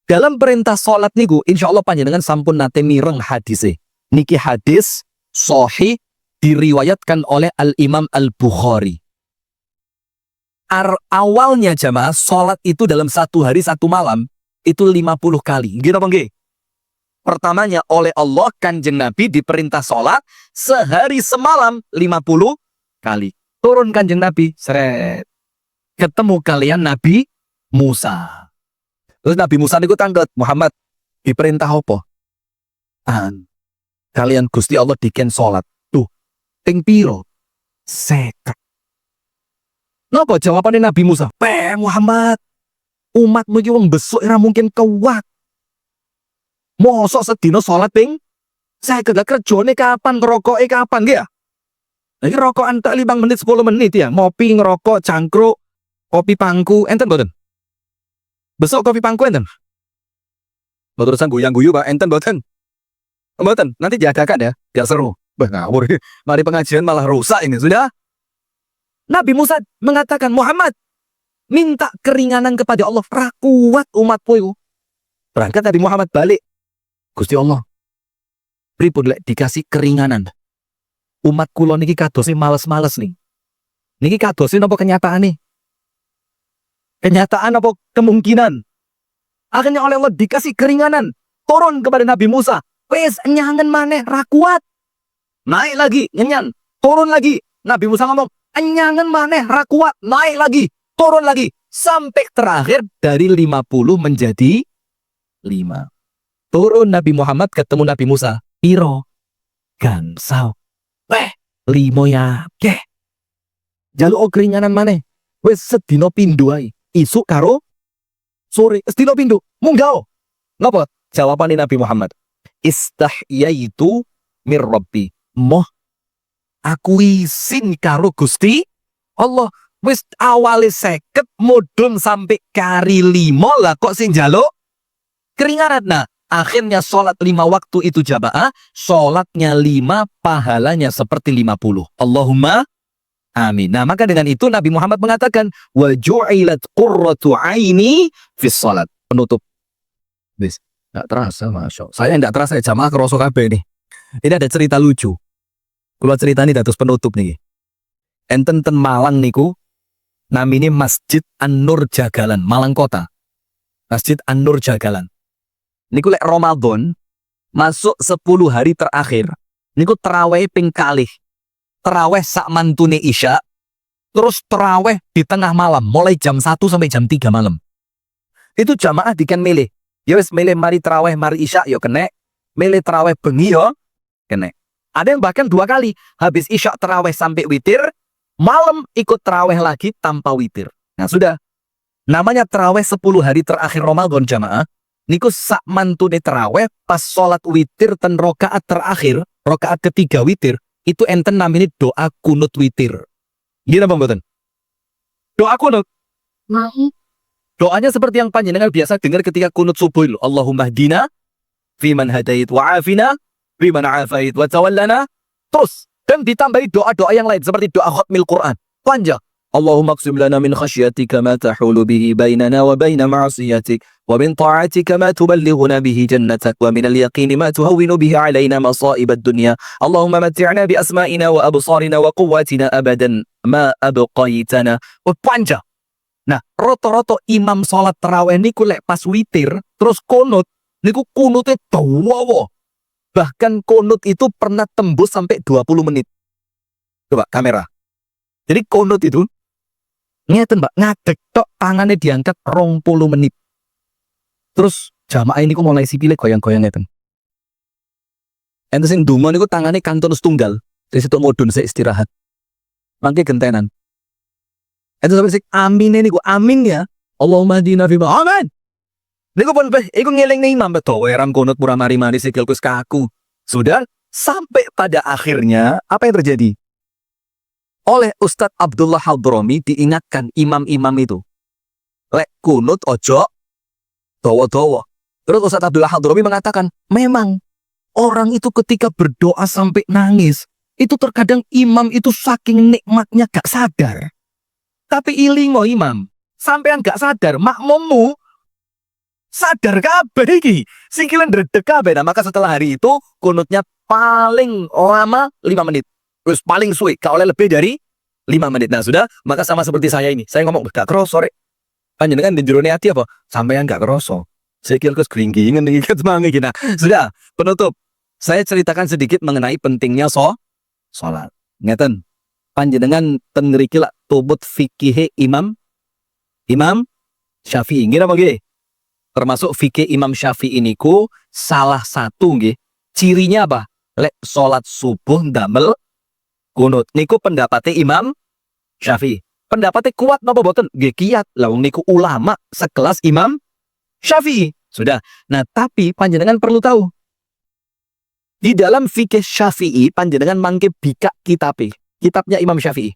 Dalam perintah salat niku, insya Allah panjenengan sampun nate mireng hadise. Niki hadis sahih diriwayatkan oleh Al-Imam Al-Bukhari. Awalnya jamaah, salat itu dalam satu hari satu malam itu 50 kali. Gitu apa nggih? Pertamanya oleh Allah Kanjeng Nabi diperintah salat sehari semalam 50 kali. Turun Kanjeng Nabi, seret. Ketemu kalian Nabi Musa. Terus Nabi Musa niku tanglet, Muhammad diperintah apa? Kalian Gusti Allah diken salat. Tuh, ping piro? 50. Napa jawabane Nabi Musa? Muhammad, umatmu iki wong besuk ora mungkin kuat. Mosok sedina salat ping 50. Lah kerjane kapan, ngerokoke kapan nggih ya? Iki rokokan tak 5 menit 10 menit ya, ngopi, ngerokok, cangkruk, kopi pangku, enten boten? Besok kopi pangku enten? Boten guyang-guyu Pak, enten boten? Boten, nanti diadakan ya, biar seru. Bah ngawur, mari pengajian malah rusak ini, sudah? Nabi Musa mengatakan, Muhammad, minta keringanan kepada Allah, kuat umatmu itu. Berangkat Nabi Muhammad balik. Gusti Allah, pripun lek dikasih keringanan. Umat kula niki kadose males-males nih. Niki kadose napa kenyataan nih? Kenyataan apa kemungkinan? Akhirnya oleh Allah dikasih keringanan. Turun kepada Nabi Musa. Wes nyangen maneh ra kuat. Naik lagi, nyenyan. Turun lagi. Nabi Musa ngomong, nyangen maneh ra kuat. Naik lagi, turun lagi. Sampai terakhir dari 50 menjadi 5. Turun Nabi Muhammad ketemu Nabi Musa. Piro? Gansau. 5 ya. Jaluk keringanan maneh. Wes sedina pindho ae. Isuk karo sore sedina pindho. Munggah. Napa? Jawabane Nabi Muhammad. Istahyaitu mir Rabbi. Moh aku isin karo Gusti Allah. Wis awale 50 mudhun sampai kari 5 lah kok sing njaluk keringanan. Nah, akhirnya sholat 5 waktu itu jamaah, sholatnya 5 pahalanya seperti 50. Allahumma amin. Nah, maka dengan itu Nabi Muhammad mengatakan wa ju'ilat qurratu aini fis salat. Penutup. Bis. Enggak terasa, Masya Allah. Saya enggak terasa jamaah kerosok kabeh nih. Ini ada cerita lucu. Kula ceritani dados penutup nih. Enten ten Malang niku namine Masjid An-Nur Jagalan, Malang Kota. Masjid An-Nur Jagalan. Niku lek Ramadan masuk 10 hari terakhir. Niku terawih ping kalih. Terawih sak mantune Isya. Terus terawih di tengah malam, mulai jam 1 sampai jam 3 malam. Itu jamaah dikan milih. Ya wis milih mari terawih mari Isya yo kena. Milih terawih bengi yo kena. Ada yang bahkan 2 kali. Habis Isya terawih sampai witir, malam ikut terawih lagi tanpa witir. Nah sudah. Namanya terawih 10 hari terakhir Ramadan jamaah. Niku sak mantune terawih pas sholat witir ten rokaat terakhir, rokaat ketiga witir, itu enten namanya doa kunut witir. Gimana Bang Boten? Doa kunut. Doanya seperti yang panjenengan biasa dengar ketika kunut subuh. Allahumma hdina fiman hadait wa afina fiman afait wa tawallana. Terus dan ditambahi doa-doa yang lain seperti doa khatmil Quran. Panjang. Allahumma qsim lana min khasyatika ma tahulu bihi bainana wa baina ma'asiyatik wa min ta'atika ma tuballighuna bihi jannatak wa min al-yaqini ma tuhawwinu bihi alaina masa'ib ad-dunya. Allahumma matti'na bi asma'ina wa absarina wa quwwatina abadan ma abqaitana. Panjang. Nah, roto-roto imam salat tarawih niku lek pas witir terus kunut niku kunute dawa. Bahkan kunut itu pernah tembus sampai 20 menit. Coba kamera. Jadi kunut itu ngeten Mbak, ngadeg tok tangannya diangkat 20 menit. Terus jamaah ini kok mulai sipile goyang-goyang ngeten. Ente sing ndonga niku tangane kantun setunggal. Terus itu modun saya istirahat. Mangke gentenan. Ente sampe sing amin niku amin ya. Allahumma hdina fi amin. Niku pun iku ngeling ning imam beto weram kunut pura mari-mari sikilku kaku. Sudah sampai pada akhirnya apa yang terjadi? Oleh Ustadz Abdullah Hadromi diingatkan imam-imam itu. Lek kunut ojo dowo-dowo. Terus Ustadz Abdullah Hadromi mengatakan, memang orang itu ketika berdoa sampai nangis, itu terkadang imam itu saking nikmatnya gak sadar. Tapi ilingo imam, sampean gak sadar, makmummu sadar kabeh iki. Singkilan dredeg kabeh. Nah, maka setelah hari itu kunutnya paling lama 5 menit. Terus paling suwe, gak oleh lebih dari 5 menit. Nah sudah, maka sama seperti saya ini. Saya ngomong, gak kroso rek. Panjenengan di jerone hati apa? Sampean gak kroso. Saya kira kes gringgingan nih, semangat nah, sudah, penutup. Saya ceritakan sedikit mengenai pentingnya sholat. Ngeten, panjenengan tengriki lah tubut fikih Imam Syafi'i. Ngira apa nggih? Termasuk fikih Imam Syafi'i niku salah satu nggih. Cirinya apa? Lek sholat subuh ndamel kunut. Niku pendapatnya Imam Syafi'i. Pendapatnya kuat napa boten? Nggih kiat. Lah wong niku ulama sekelas Imam Syafi'i. Sudah. Nah, tapi panjenengan perlu tahu. Di dalam fikih Syafi'i panjenengan mangke bika kitabnya Imam Syafi'i.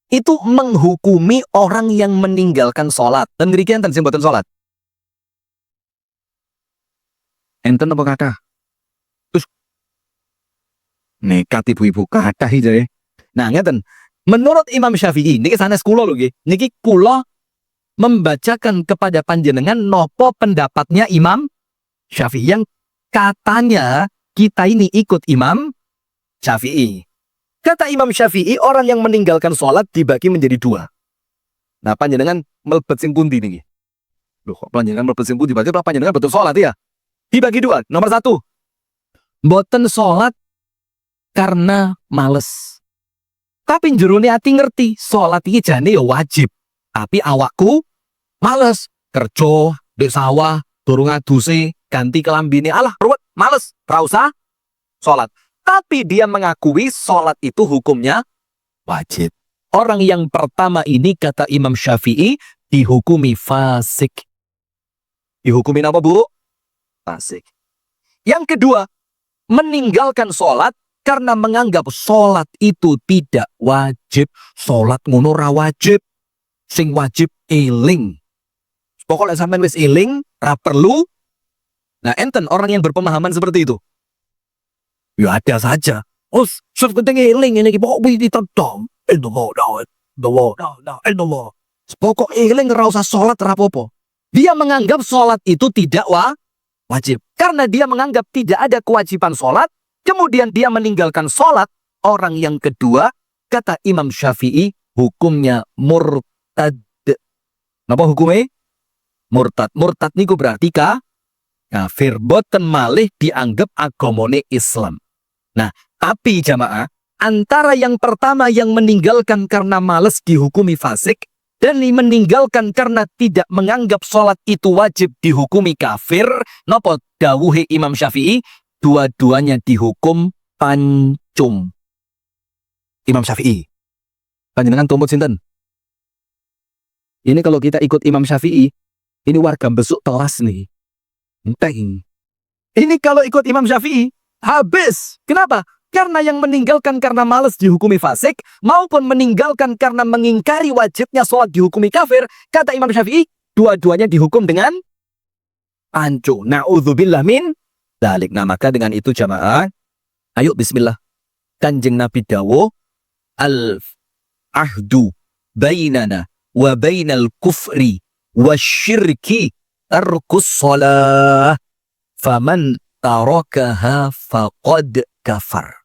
Itu menghukumi orang yang meninggalkan sholat. Dan ngriki enten sing boten sholat. Enten apa kata? Nekat ibu-ibu kathah iki. Nah, ngeten. Menurut Imam Syafi'i, niki sanes kula lho nggih. Niki kula membacakan kepada panjenengan nopo pendapatnya Imam Syafi'i yang katanya kita ini ikut Imam Syafi'i. Kata Imam Syafi'i, orang yang meninggalkan sholat dibagi menjadi 2. Nah, panjenengan melebet sing pundi niki? Loh, kok panjenengan melebet sing pundi? Berarti panjenengan betul sholat ya? Dibagi 2. Nomor 1. Mboten sholat karena males. Tapi jerone ati ngerti, sholat iki jane ya wajib. Tapi awakku males. Kerja, di sawah, durung aduse, ganti kelambine, alah ruwet, males, ra usah sholat. Tapi dia mengakui sholat itu hukumnya wajib. Orang yang pertama ini kata Imam Syafi'i dihukumi fasik. Dihukumi apa, Bu? Fasik. Yang kedua, meninggalkan sholat karena menganggap sholat itu tidak wajib. Sholat ngono ra wajib. Sing wajib eling. Pokoknya sampean wis eling, ra perlu. Nah, enten orang yang berpemahaman seperti itu. Ya ada saja. Oh, penting eling ini pokok ditentang. Pokok eling ra usah sholat ra apa-apa. Dia menganggap sholat itu tidak wajib. Karena dia menganggap tidak ada kewajiban sholat. Kemudian dia meninggalkan sholat. Orang yang kedua, kata Imam Syafi'i, hukumnya murtad. Napa hukumnya? Murtad. Murtad niku berarti kafir. Boten malih dianggap agamane Islam. Nah, tapi jamaah, antara yang pertama yang meninggalkan karena males dihukumi fasik, dan meninggalkan karena tidak menganggap sholat itu wajib dihukumi kafir, napa dawuhe Imam Syafi'i? Dua-duanya dihukum pancung. Imam Syafi'i. Panjenengan tumput sinten? Ini kalau kita ikut Imam Syafi'i, ini warga besuk telas nih. Enteng. Ini kalau ikut Imam Syafi'i, habis. Kenapa? Karena yang meninggalkan karena malas dihukumi fasik, maupun meninggalkan karena mengingkari wajibnya sholat dihukumi kafir, kata Imam Syafi'i, dua-duanya dihukum dengan pancung. Na'udzubillah min dalik. Nah, maka dengan itu jamaah, ayo bismillah. Kanjeng Nabi dawuh, al-ahdu bainana wa bainal kufri wa syirki tarkus sholah. Faman tarakaha faqad kafar.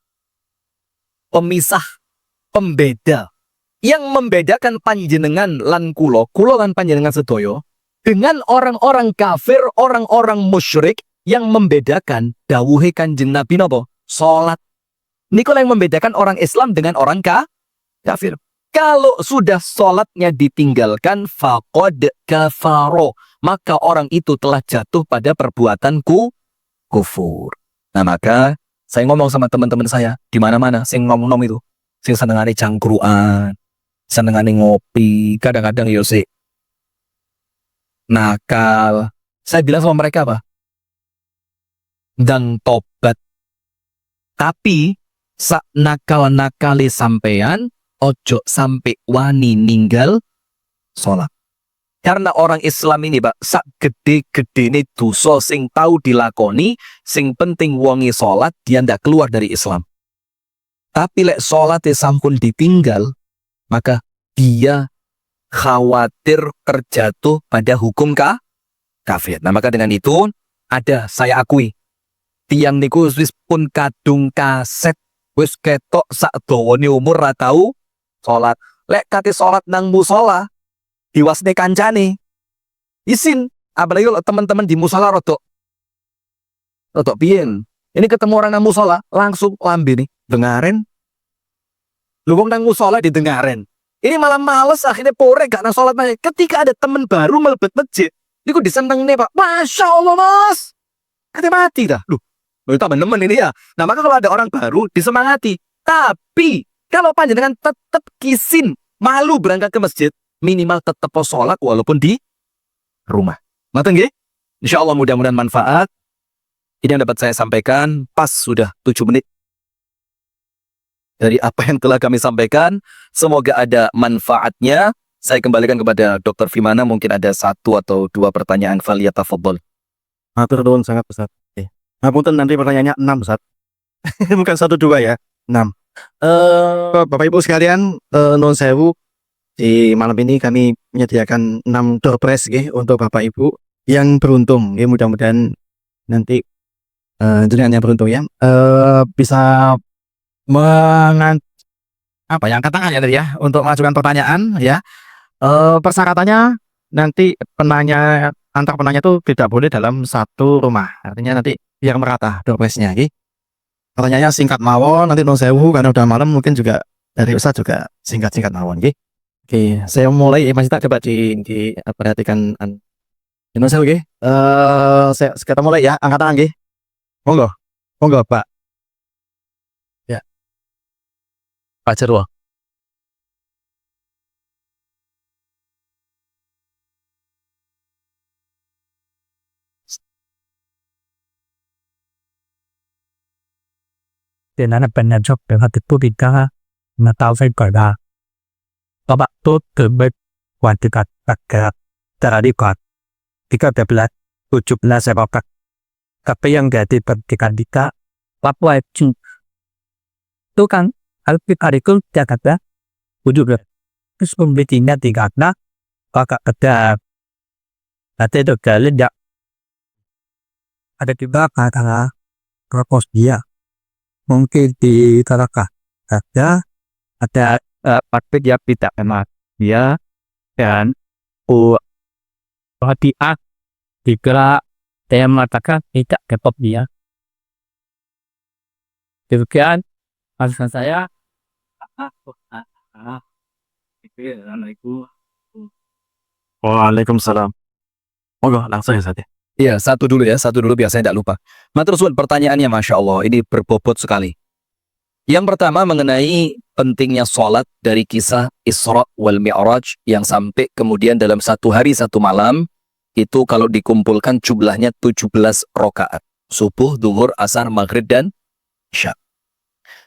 Pemisah, pembeda yang membedakan panjenengan lan kulo lan panjenengan sedoyo dengan orang-orang kafir, orang-orang musyrik. Yang membedakan dawuhe Kanjeng Nabi napa? Salat. Niku yang membedakan orang Islam dengan orang kafir. Kalau sudah sholatnya ditinggalkan, faqad kafaro, maka orang itu telah jatuh pada perbuatan kufur. Nah maka saya ngomong sama teman-teman saya di mana-mana, sing ngomong itu, sing senengane cangkruan, senengane ngopi, kadang-kadang yo sik nakal. Saya bilang sama mereka apa? Dan tobat. Tapi sak nakal-nakale sampean ojo sampai wani ninggal sholat. Karena orang Islam ini, Pak, sak gede-gedene dosa sing tahu dilakoni, sing penting wongi sholat, dia ndak keluar dari Islam. Tapi lek sholatnya sampun ditinggal, maka dia khawatir terjatuh pada hukum kafir. Nah, maka dengan itu ada, saya akui, tiang niku wis pun kadung kaset, wis ketok sak dawane umur ra tau sholat. Lek kate sholat nang musola, diwasne kancane, isin. Apalagi kalau teman-teman di musola rodok piyen. Ini ketemu orang nang musola, langsung lambe nih, dengaren. Lu wong nang musola didengaren. Ini malah males, akhirnya pore gak nang sholat. Ketika ada teman baru melebet masjid, ini kok disenteng nih, Pak. Masya Allah, Mas. Katanya mati dah. Loh, teman-teman ini ya. Nah, maka kalau ada orang baru, disemangati. Tapi, kalau panjenengan tetap kisin, malu berangkat ke masjid, minimal tetap sholat walaupun di rumah. Ngerti nggih? Insya Allah mudah-mudahan manfaat. Ini yang dapat saya sampaikan, pas sudah 7 menit. Dari apa yang telah kami sampaikan, semoga ada manfaatnya. Saya kembalikan kepada Dr. Vimana, mungkin ada 1 atau 2 pertanyaan. Falyatafaddal. Matur nuwun sangat Ustaz. Ngapunten nanti pertanyaannya 6 Ustaz. Bukan 1 2 ya. 6. Bapak Ibu sekalian, nuwun sewu, di malam ini kami menyediakan 6 door prize untuk Bapak Ibu yang beruntung. Mudah-mudahan nanti jenengan yang beruntung ya bisa angkat tangan ya tadi ya untuk mengajukan pertanyaan ya. Persyaratannya nanti antar penanya itu tidak boleh dalam satu rumah. Artinya nanti biar merata door prize-nya. Pertanyaannya singkat mawon, nanti non sewu karena udah malam, mungkin juga dari Ustaz juga singkat-singkat mawon. Oke, saya mulai. Mas Ita coba diperhatikan non sewu. Kita mulai ya, angkat tangan. Monggo Pak. Pak Jarwo. Tiền đã bền nhận cho việc học tập bị ca mà tao phải cởi ra các bạn tốt từ bên hoàn tất các cara đi quạt jika bebelat tujuh belas sepakat tapi yang jadi perhatikan kita Papua itu kan Alfie Arikul Jakarta 17 terus pembetinya 3 anak kakak kedap nanti itu kalian ya ada juga kata propos dia mungkin di Tarakan ada praktik yang tidak enak dia dan hati-hati jika saya mengatakan tidak kepop dia demikian alasan saya Waalaikumsalam. Monggo langsung ya Ustaz. Iya, satu dulu biasanya tidak lupa. Matur suwun, pertanyaannya Masya Allah, ini berbobot sekali. Yang pertama mengenai pentingnya sholat dari kisah Isra wal Mi'raj yang sampai kemudian dalam 1 hari 1 malam itu kalau dikumpulkan jumlahnya 17 rakaat. Subuh, zuhur, asar, maghrib, dan isya.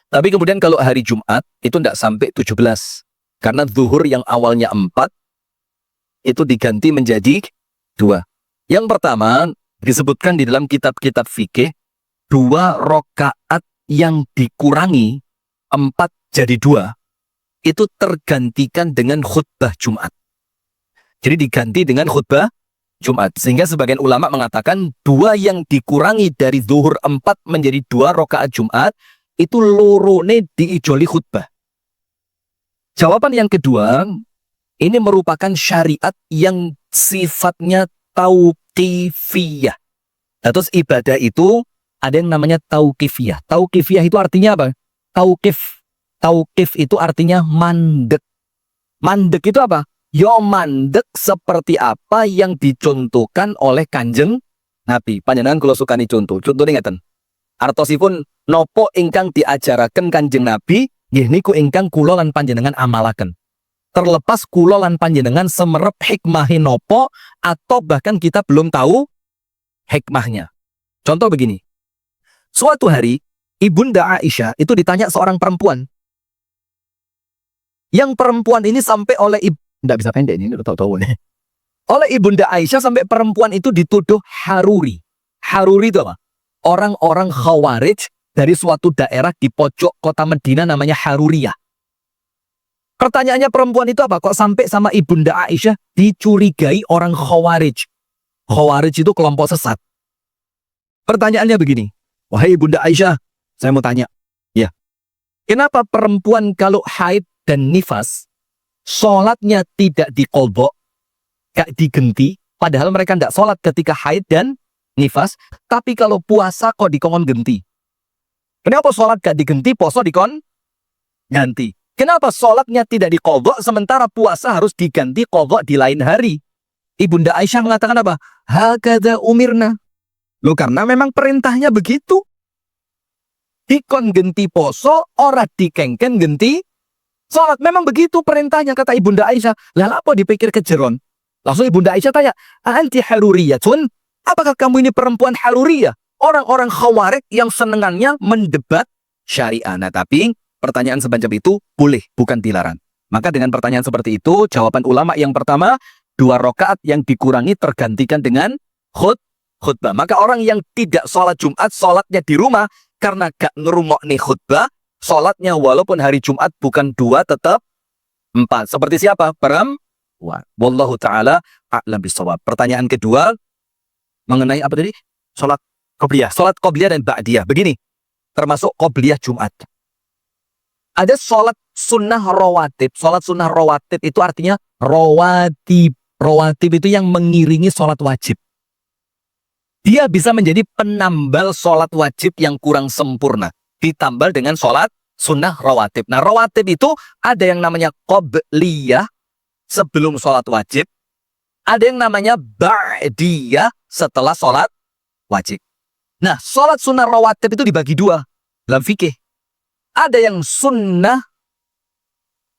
Tapi kemudian kalau hari Jumat itu tidak sampai 17. Karena zuhur yang awalnya 4 itu diganti menjadi 2. Yang pertama disebutkan di dalam kitab-kitab fikih 2 rakaat yang dikurangi 4 jadi 2 itu tergantikan dengan khutbah Jumat. Jadi diganti dengan khutbah Jumat. Sehingga sebagian ulama mengatakan 2 yang dikurangi dari zuhur 4 menjadi 2 rakaat Jumat itu lorone diijoli khutbah. Jawaban yang kedua, ini merupakan syariat yang sifatnya tauqifiyah. Terus ibadah itu ada yang namanya tauqifiyah. Tauqifiyah itu artinya apa? Tauqif itu artinya mandek. Mandek itu apa? Yo mandek seperti apa yang dicontohkan oleh Kanjeng Nabi. Panjenengan kula sukani contoh. Contohnya ngeten. Artosipun nopo ingkang diajaraken Kanjeng Nabi nggih niku ingkang kula lan panjenengan amalaken. Terlepas kula lan panjenengan semerep hikmahe nopo atau bahkan kita belum tahu hikmahnya. Contoh begini. Suatu hari Ibunda Aisyah itu ditanya seorang perempuan. Yang perempuan ini sampai oleh nggak bisa pendek ini udah tahu-tahu nih. Oleh Ibunda Aisyah sampai perempuan itu dituduh haruri. Haruri itu apa? Orang-orang Khawarij dari suatu daerah di pojok kota Medina namanya Haruriyah. Pertanyaannya perempuan itu apa? Kok sampai sama Ibunda Aisyah dicurigai orang Khawarij? Khawarij itu kelompok sesat. Pertanyaannya begini. Wahai Ibunda Aisyah, saya mau tanya. Ya. Kenapa perempuan kalau haid dan nifas, sholatnya tidak diqodho, gak digenti, padahal mereka tidak sholat ketika haid dan nifas, tapi kalau puasa kok dikon genti? Kenapa sholat gak digenti, poso dikon ganti? Kenapa sholatnya tidak diqodho, sementara puasa harus diganti qodho di lain hari? Ibunda Aisyah mengatakan apa? Hakadha umirna. Loh, karena memang perintahnya begitu. Dikon genti poso, ora dikengken genti sholat. Memang begitu perintahnya, kata Ibunda Aisyah. Lah apa dipikir kejeron? Langsung Ibunda Aisyah tanya, anti haruriyatun? Apakah kamu ini perempuan haruriyah? Orang-orang khawarij yang senengannya mendebat syariah. Nah, tapi pertanyaan semacam itu boleh, bukan dilarang. Maka dengan pertanyaan seperti itu, jawaban ulama yang pertama, 2 rakaat yang dikurangi tergantikan dengan khutbah. Maka orang yang tidak sholat Jumat, sholatnya di rumah, karena gak ngerungokne khutbah, sholatnya walaupun hari Jumat bukan 2, tetap 4. Seperti siapa? Perempuan. Wallahu ta'ala a'lam bishawab. Pertanyaan kedua, mengenai apa tadi? Sholat qobliyah. Sholat qobliyah dan ba'diyah. Begini, termasuk qobliyah Jumat. Ada sholat sunnah rawatib. Sholat sunnah rawatib itu artinya rawatib. Rawatib itu yang mengiringi sholat wajib. Dia bisa menjadi penambal sholat wajib yang kurang sempurna. Ditambal dengan sholat sunnah rawatib. Nah, rawatib itu ada yang namanya qobliyah sebelum sholat wajib. Ada yang namanya ba'diyah setelah sholat wajib. Nah, sholat sunnah rawatib itu dibagi 2 dalam fikih. Ada yang sunnah,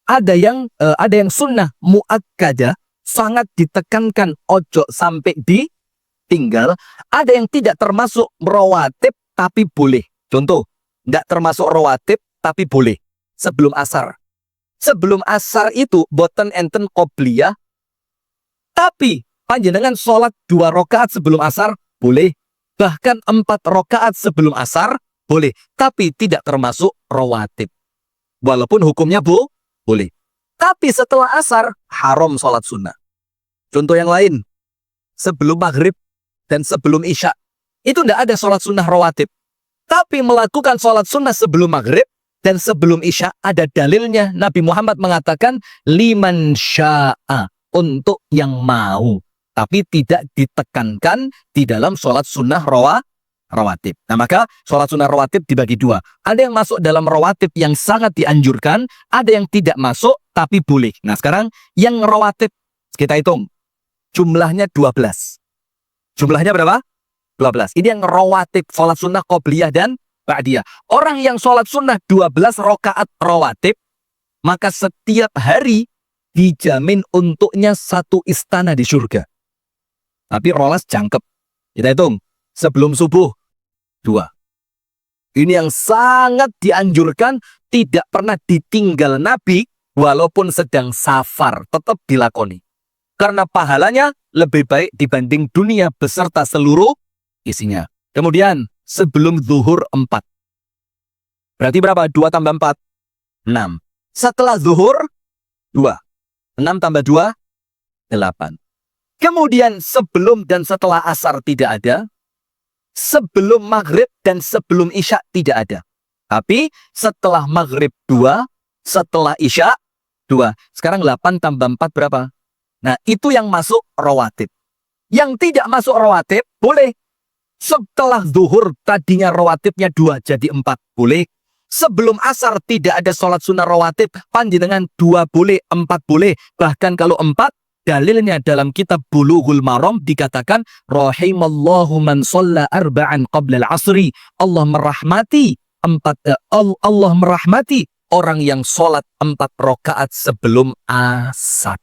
ada yang sunnah muakkadah, sangat ditekankan, ojo sampai ditinggal. Ada yang tidak termasuk rawatib tapi boleh. Contoh, tidak termasuk rawatib tapi boleh. Sebelum asar. Sebelum asar itu boten enten qobliyah, tapi panjenengan sholat 2 rakaat sebelum asar boleh. Bahkan 4 rakaat sebelum asar boleh, tapi tidak termasuk rawatib. Walaupun hukumnya boleh. Tapi setelah asar, haram sholat sunnah. Contoh yang lain, sebelum maghrib dan sebelum isya, itu tidak ada sholat sunnah rawatib. Tapi melakukan sholat sunnah sebelum maghrib dan sebelum isya, ada dalilnya. Nabi Muhammad mengatakan, liman sya'a, untuk yang mau. Tapi tidak ditekankan di dalam sholat sunnah rawatib. Nah, maka sholat sunnah rawatib dibagi 2. Ada yang masuk dalam rawatib yang sangat dianjurkan, ada yang tidak masuk tapi boleh. Nah, sekarang yang rawatib kita hitung. Jumlahnya 12. Jumlahnya berapa? 12. Ini yang rawatib, sholat sunnah qobliyah dan ba'diyah. Orang yang sholat sunnah 12 rakaat rawatib, maka setiap hari dijamin untuknya 1 istana di surga. Tapi rolas jangkep. Kita hitung. Sebelum subuh, 2. Ini yang sangat dianjurkan, tidak pernah ditinggal Nabi, walaupun sedang safar, tetap dilakoni. Karena pahalanya lebih baik dibanding dunia beserta seluruh isinya. Kemudian, sebelum zuhur 4. Berarti berapa? 2 tambah 4? 6. Setelah zuhur, 2. 6 tambah 2, 8. Kemudian sebelum dan setelah asar tidak ada. Sebelum maghrib dan sebelum isya tidak ada. Tapi setelah maghrib 2, setelah isya 2. Sekarang 8 tambah 4 berapa? Nah, itu yang masuk rawatib. Yang tidak masuk rawatib, boleh. Setelah zuhur tadinya rawatibnya 2 jadi 4, boleh. Sebelum asar tidak ada sholat sunnah rawatib. Panjenengan 2 boleh, 4 boleh. Bahkan kalau 4, dalilnya dalam kitab Bulughul Maram dikatakan rahimallahu man shalla arba'an qabla al-asri. Allah merahmati Allah merahmati orang yang sholat 4 rakaat sebelum asar.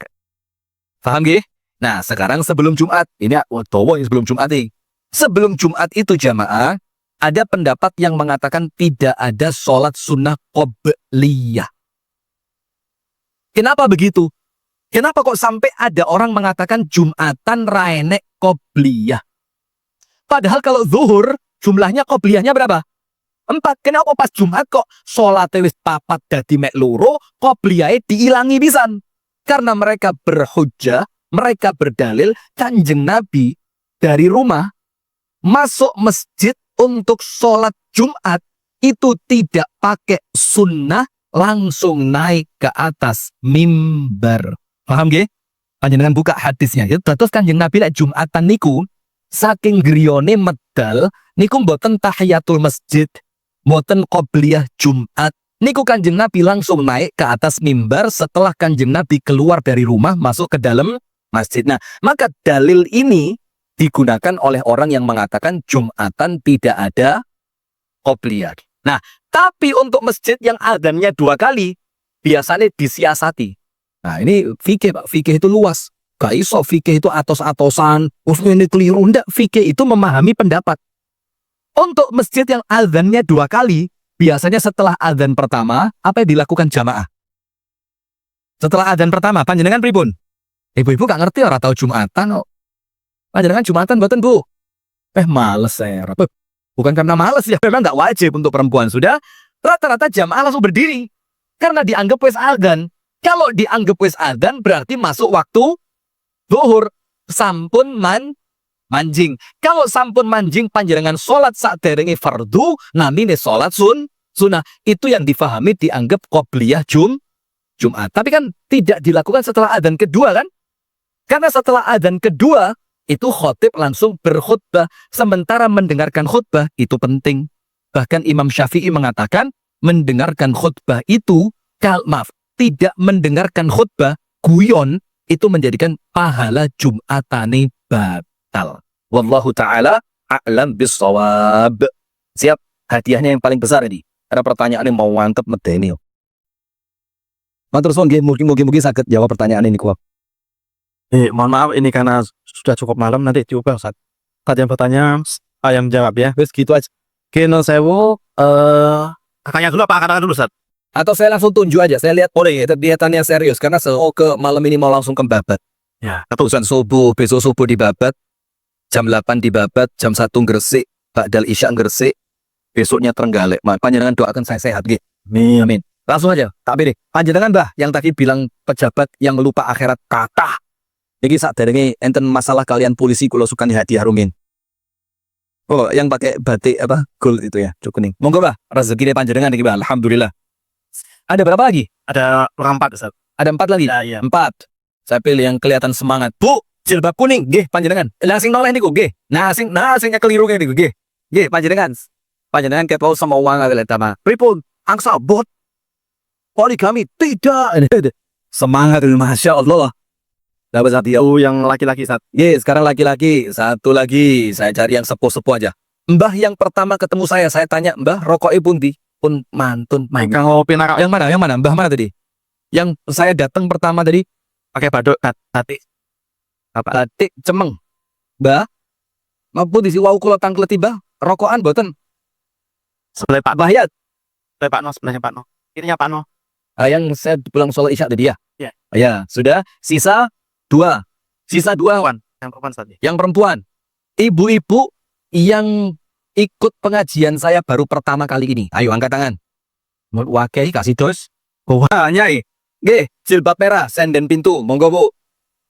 Paham gak? Nah, sekarang sebelum Jumat. Ini dawa yang sebelum Jumat nih. Sebelum Jumat itu jamaah, ada pendapat yang mengatakan tidak ada sholat sunnah qobliyah. Kenapa begitu? Kenapa kok sampai ada orang mengatakan Jumatan raenek qobliyah? Padahal kalau zuhur, jumlahnya qobliyahnya berapa? 4. Kenapa pas Jumat kok sholat wis 4 dadi mek loro, qobliyahnya diilangi pisan? Karena mereka berhujjah, mereka berdalil Kanjeng Nabi dari rumah masuk masjid untuk sholat Jumat itu tidak pakai sunnah, langsung naik ke atas mimbar. Paham gak? Panjenengan buka hadisnya. Terus Kanjeng Nabi lek Jumatan niku saking griyone medal niku mboten tahiyatul masjid, mboten qobliyah Jumat. Niku Kanjeng Nabi langsung naik ke atas mimbar setelah Kanjeng Nabi keluar dari rumah masuk ke dalam masjid. Nah, maka dalil ini digunakan oleh orang yang mengatakan Jumatan tidak ada qobliyah. Nah, tapi untuk masjid yang adzannya 2 kali biasanya disiasati. Nah, ini fikih, Pak. Fikih itu luas. Gak iso fikih itu atos-atosan. Ini keliru. Nggak, fikih itu memahami pendapat. Untuk masjid yang adzannya 2 kali, biasanya setelah adzan pertama, apa yang dilakukan jamaah? Setelah adzan pertama, panjenengan pripun? Ibu-ibu gak ngerti orang tahu Jumatan kok. Panjenengan Jumatan mboten, Bu? Males saya. Bukan karena males ya, memang gak wajib untuk perempuan. Sudah, rata-rata jamaah langsung berdiri. Karena dianggap wis adzan. Kalau dianggap wis adzan, berarti masuk waktu zuhur. Sampun manjing. Kalau sampun manjing panjenengan sholat saderenge fardu, namine sholat sunnah. Itu yang difahami dianggap qobliyah Jumat. Tapi kan tidak dilakukan setelah adzan kedua kan? Karena setelah adzan kedua, itu khotib langsung berkhutbah. Sementara mendengarkan khutbah itu penting. Bahkan Imam Syafi'i mengatakan, mendengarkan khutbah itu, tidak mendengarkan khutbah, guyon, itu menjadikan pahala Jumatane batal. Wallahu ta'ala a'lam bissawab. Siap, hadiahnya yang paling besar ini. Ada pertanyaan yang mau mantep medeni. Matur suwun nggih, mugi-mugi saged jawab pertanyaan ini kuat. Mohon maaf ini karena sudah cukup malam, nanti diubah Ustaz. Tadi yang bertanya, yang jawab ya. Wis gitu aja. Kino sewu, kakaknya dulu apa kakaknya dulu Ustaz? Atau saya langsung tunjuk aja. Saya lihat kegiatannya serius karena ke malam ini mau langsung ke Babat. Ya, Urusan subuh, besok subuh di Babat, jam 8 di Babat, jam 1 Gresik, ba'dal Isya Gresik, besoknya Trenggalek. Panjenengan doakan saya sehat nggih. Amin. Langsung aja, tak pilih. Panjenengan Mbah yang tadi bilang pejabat yang lupa akhirat kata. Niki saderenge enten masalah kalian polisi kula sukani hadiah rumin. Oh, yang pakai batik apa? Gold itu ya, cukup nih. Monggo Mbah, rezekine panjenengan niki Mbah. Alhamdulillah. Ada berapa lagi? ada kurang 4 Ustaz. Ada 4 lagi? Ya, iya. 4. Saya pilih yang kelihatan semangat. Bu, jilbab kuning, nggih panjenengan. Lah sing noleh niku nggih. Nah, sing keliru niku nggih. Nggih, panjenengan. Panjenengan kepo sama uang agak tama. Pripun? Angsa bot. Poligami tidak. Semangat, Masya Allah. Dapat satu ya. Yang laki-laki Ustaz. Nggih, sekarang laki-laki. Satu lagi. Saya cari yang sepuh-sepuh aja. Mbah yang pertama ketemu saya tanya, Mbah, rokoknya pundi? Pun mantun. Kang ngopi narak Yang mana? Yang mana? Mbah mana tadi? Yang saya datang pertama tadi. pakai baduk batik. Apa? Batik cemeng. Mbah, mampu disi wau kula tangklet tiba. Rokokan boten. Sebelah Pak Bahyat. sebelah Pak No, sebelahnya Pak No. Kirinya Pak No. Yang saya pulang sholat isya tadi ya. Ya. Ya, sudah. Sisa 2. Sisa 2. Perempuan. Yang perempuan tadi. Yang perempuan. Ibu-ibu yang ikut pengajian saya baru pertama kali ini. Ayo angkat tangan. Wakai kasih dos. Wah, nyai. Nggih, jilbab merah senden pintu. Monggo, Bu.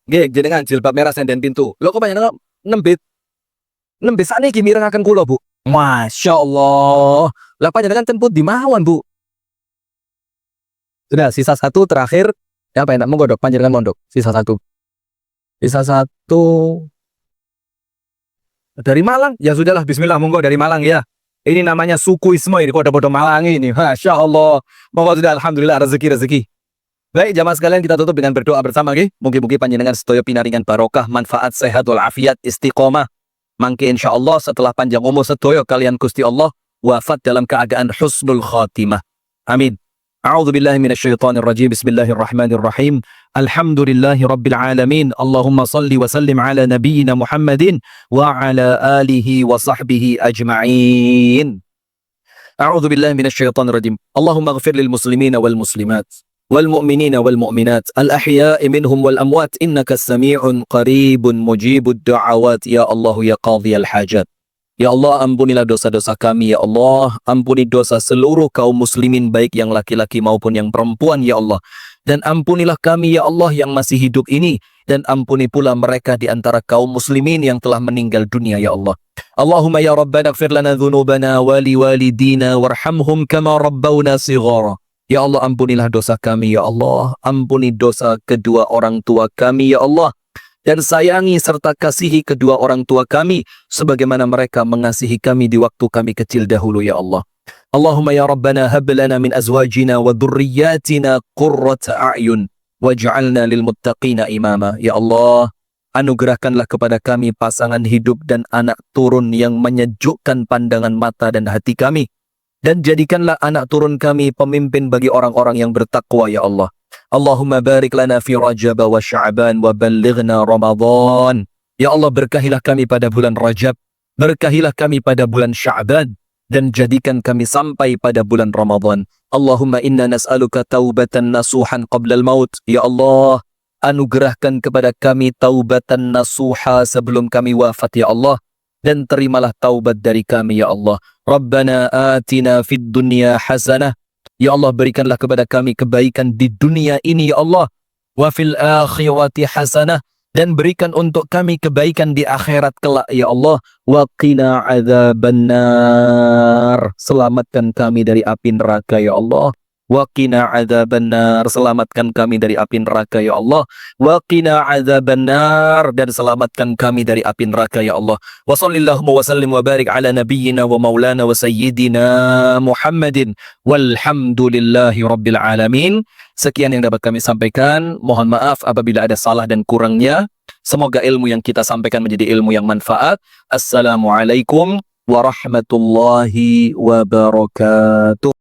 Nggih, jenengan jilbab merah senden pintu. Lho kok panjenengan nembit. Nembit sakniki mirengaken kula, Bu. Masya Allah. Lah panjenengan ten pundi mawon, Bu? Sudah, sisa 1 terakhir. Ya, apa enak monggo, Dok, panjenengan mondok. Sisa 1. Sisa 1 dari Malang. Ya sudahlah, bismillah, monggo dari Malang ya. Ini namanya sukuisme ini, kode-kode Malangi ini. Masya Allah. Moga sudah alhamdulillah rezeki. Baik, jamaah sekalian kita tutup dengan berdoa bersama nggih. Mugi-mugi panjenengan sedaya pinaringan barokah, manfaat, sehat wal afiat, istiqomah. Mangke insyaallah setelah panjang umur sedaya kalian Gusti Allah wafat dalam keadaan husnul khatimah. Amin. A'udzu billahi minasyaitonir rajim. Bismillahirrahmanirrahim. Alhamdulillahi rabbil alamin. Allahumma salli wa sallim ala nabiyyina Muhammadin wa ala alihi wa sahbihi ajma'in. A'udzu billahi minasyaitonir rajim. Allahumma ighfir lil muslimina wal muslimat wal mu'minina wal mu'minat al ahya'i minhum wal amwat innaka sami'un qaribun mujibud du'awat ya Allah ya qadhiyal hajat. Ya Allah, ampunilah dosa-dosa kami, ya Allah. Ampuni dosa seluruh kaum muslimin, baik yang laki-laki maupun yang perempuan, ya Allah. Dan ampunilah kami, ya Allah, yang masih hidup ini. Dan ampuni pula mereka di antara kaum muslimin yang telah meninggal dunia, ya Allah. Allahumma ya Rabbana ighfir lana dhunubana wali walidina warhamhum kama rabbawna sighara. Ya Allah, ampunilah dosa kami, ya Allah. Ampuni dosa kedua orang tua kami, ya Allah. Dan sayangi serta kasihi kedua orang tua kami sebagaimana mereka mengasihi kami di waktu kami kecil dahulu, ya Allah. Allahumma ya Rabbana hab lana min azwajina wa dhurriyyatina qurrata a'yun waj'alna lil muttaqina imama. Ya Allah, anugerahkanlah kepada kami pasangan hidup dan anak turun yang menyejukkan pandangan mata dan hati kami, dan jadikanlah anak turun kami pemimpin bagi orang-orang yang bertakwa, ya Allah. Allahumma barik lana fi Rajab wa Sya'ban wa ballighna Ramadan. Ya Allah, berkahilah kami pada bulan Rajab, berkahilah kami pada bulan Sya'ban, dan jadikan kami sampai pada bulan Ramadan. Allahumma inna nas'aluka taubatan nasuhan qabla al-maut. Ya Allah, anugerahkan kepada kami taubatan nasuha sebelum kami wafat, ya Allah, dan terimalah taubat dari kami, ya Allah. Rabbana atina fid dunya hasanah. Ya Allah, berikanlah kepada kami kebaikan di dunia ini, ya Allah. Wa fil akhirati hasanah, dan berikan untuk kami kebaikan di akhirat kelak, ya Allah. Wa qina adzabannar, selamatkan kami dari api neraka, ya Allah. Wa qina adzabannar, selamatkan kami dari api neraka, ya Allah. Wa qina adzabannar, dan selamatkan kami dari api neraka, ya Allah. Wa sallallahu wa sallim wa barik ala nabiyyina wa maulana wa sayyidina Muhammadin walhamdulillahi rabbil alamin. Sekian yang dapat kami sampaikan. Mohon maaf apabila ada salah dan kurangnya. Semoga ilmu yang kita sampaikan menjadi ilmu yang manfaat. Assalamualaikum warahmatullahi wabarakatuh.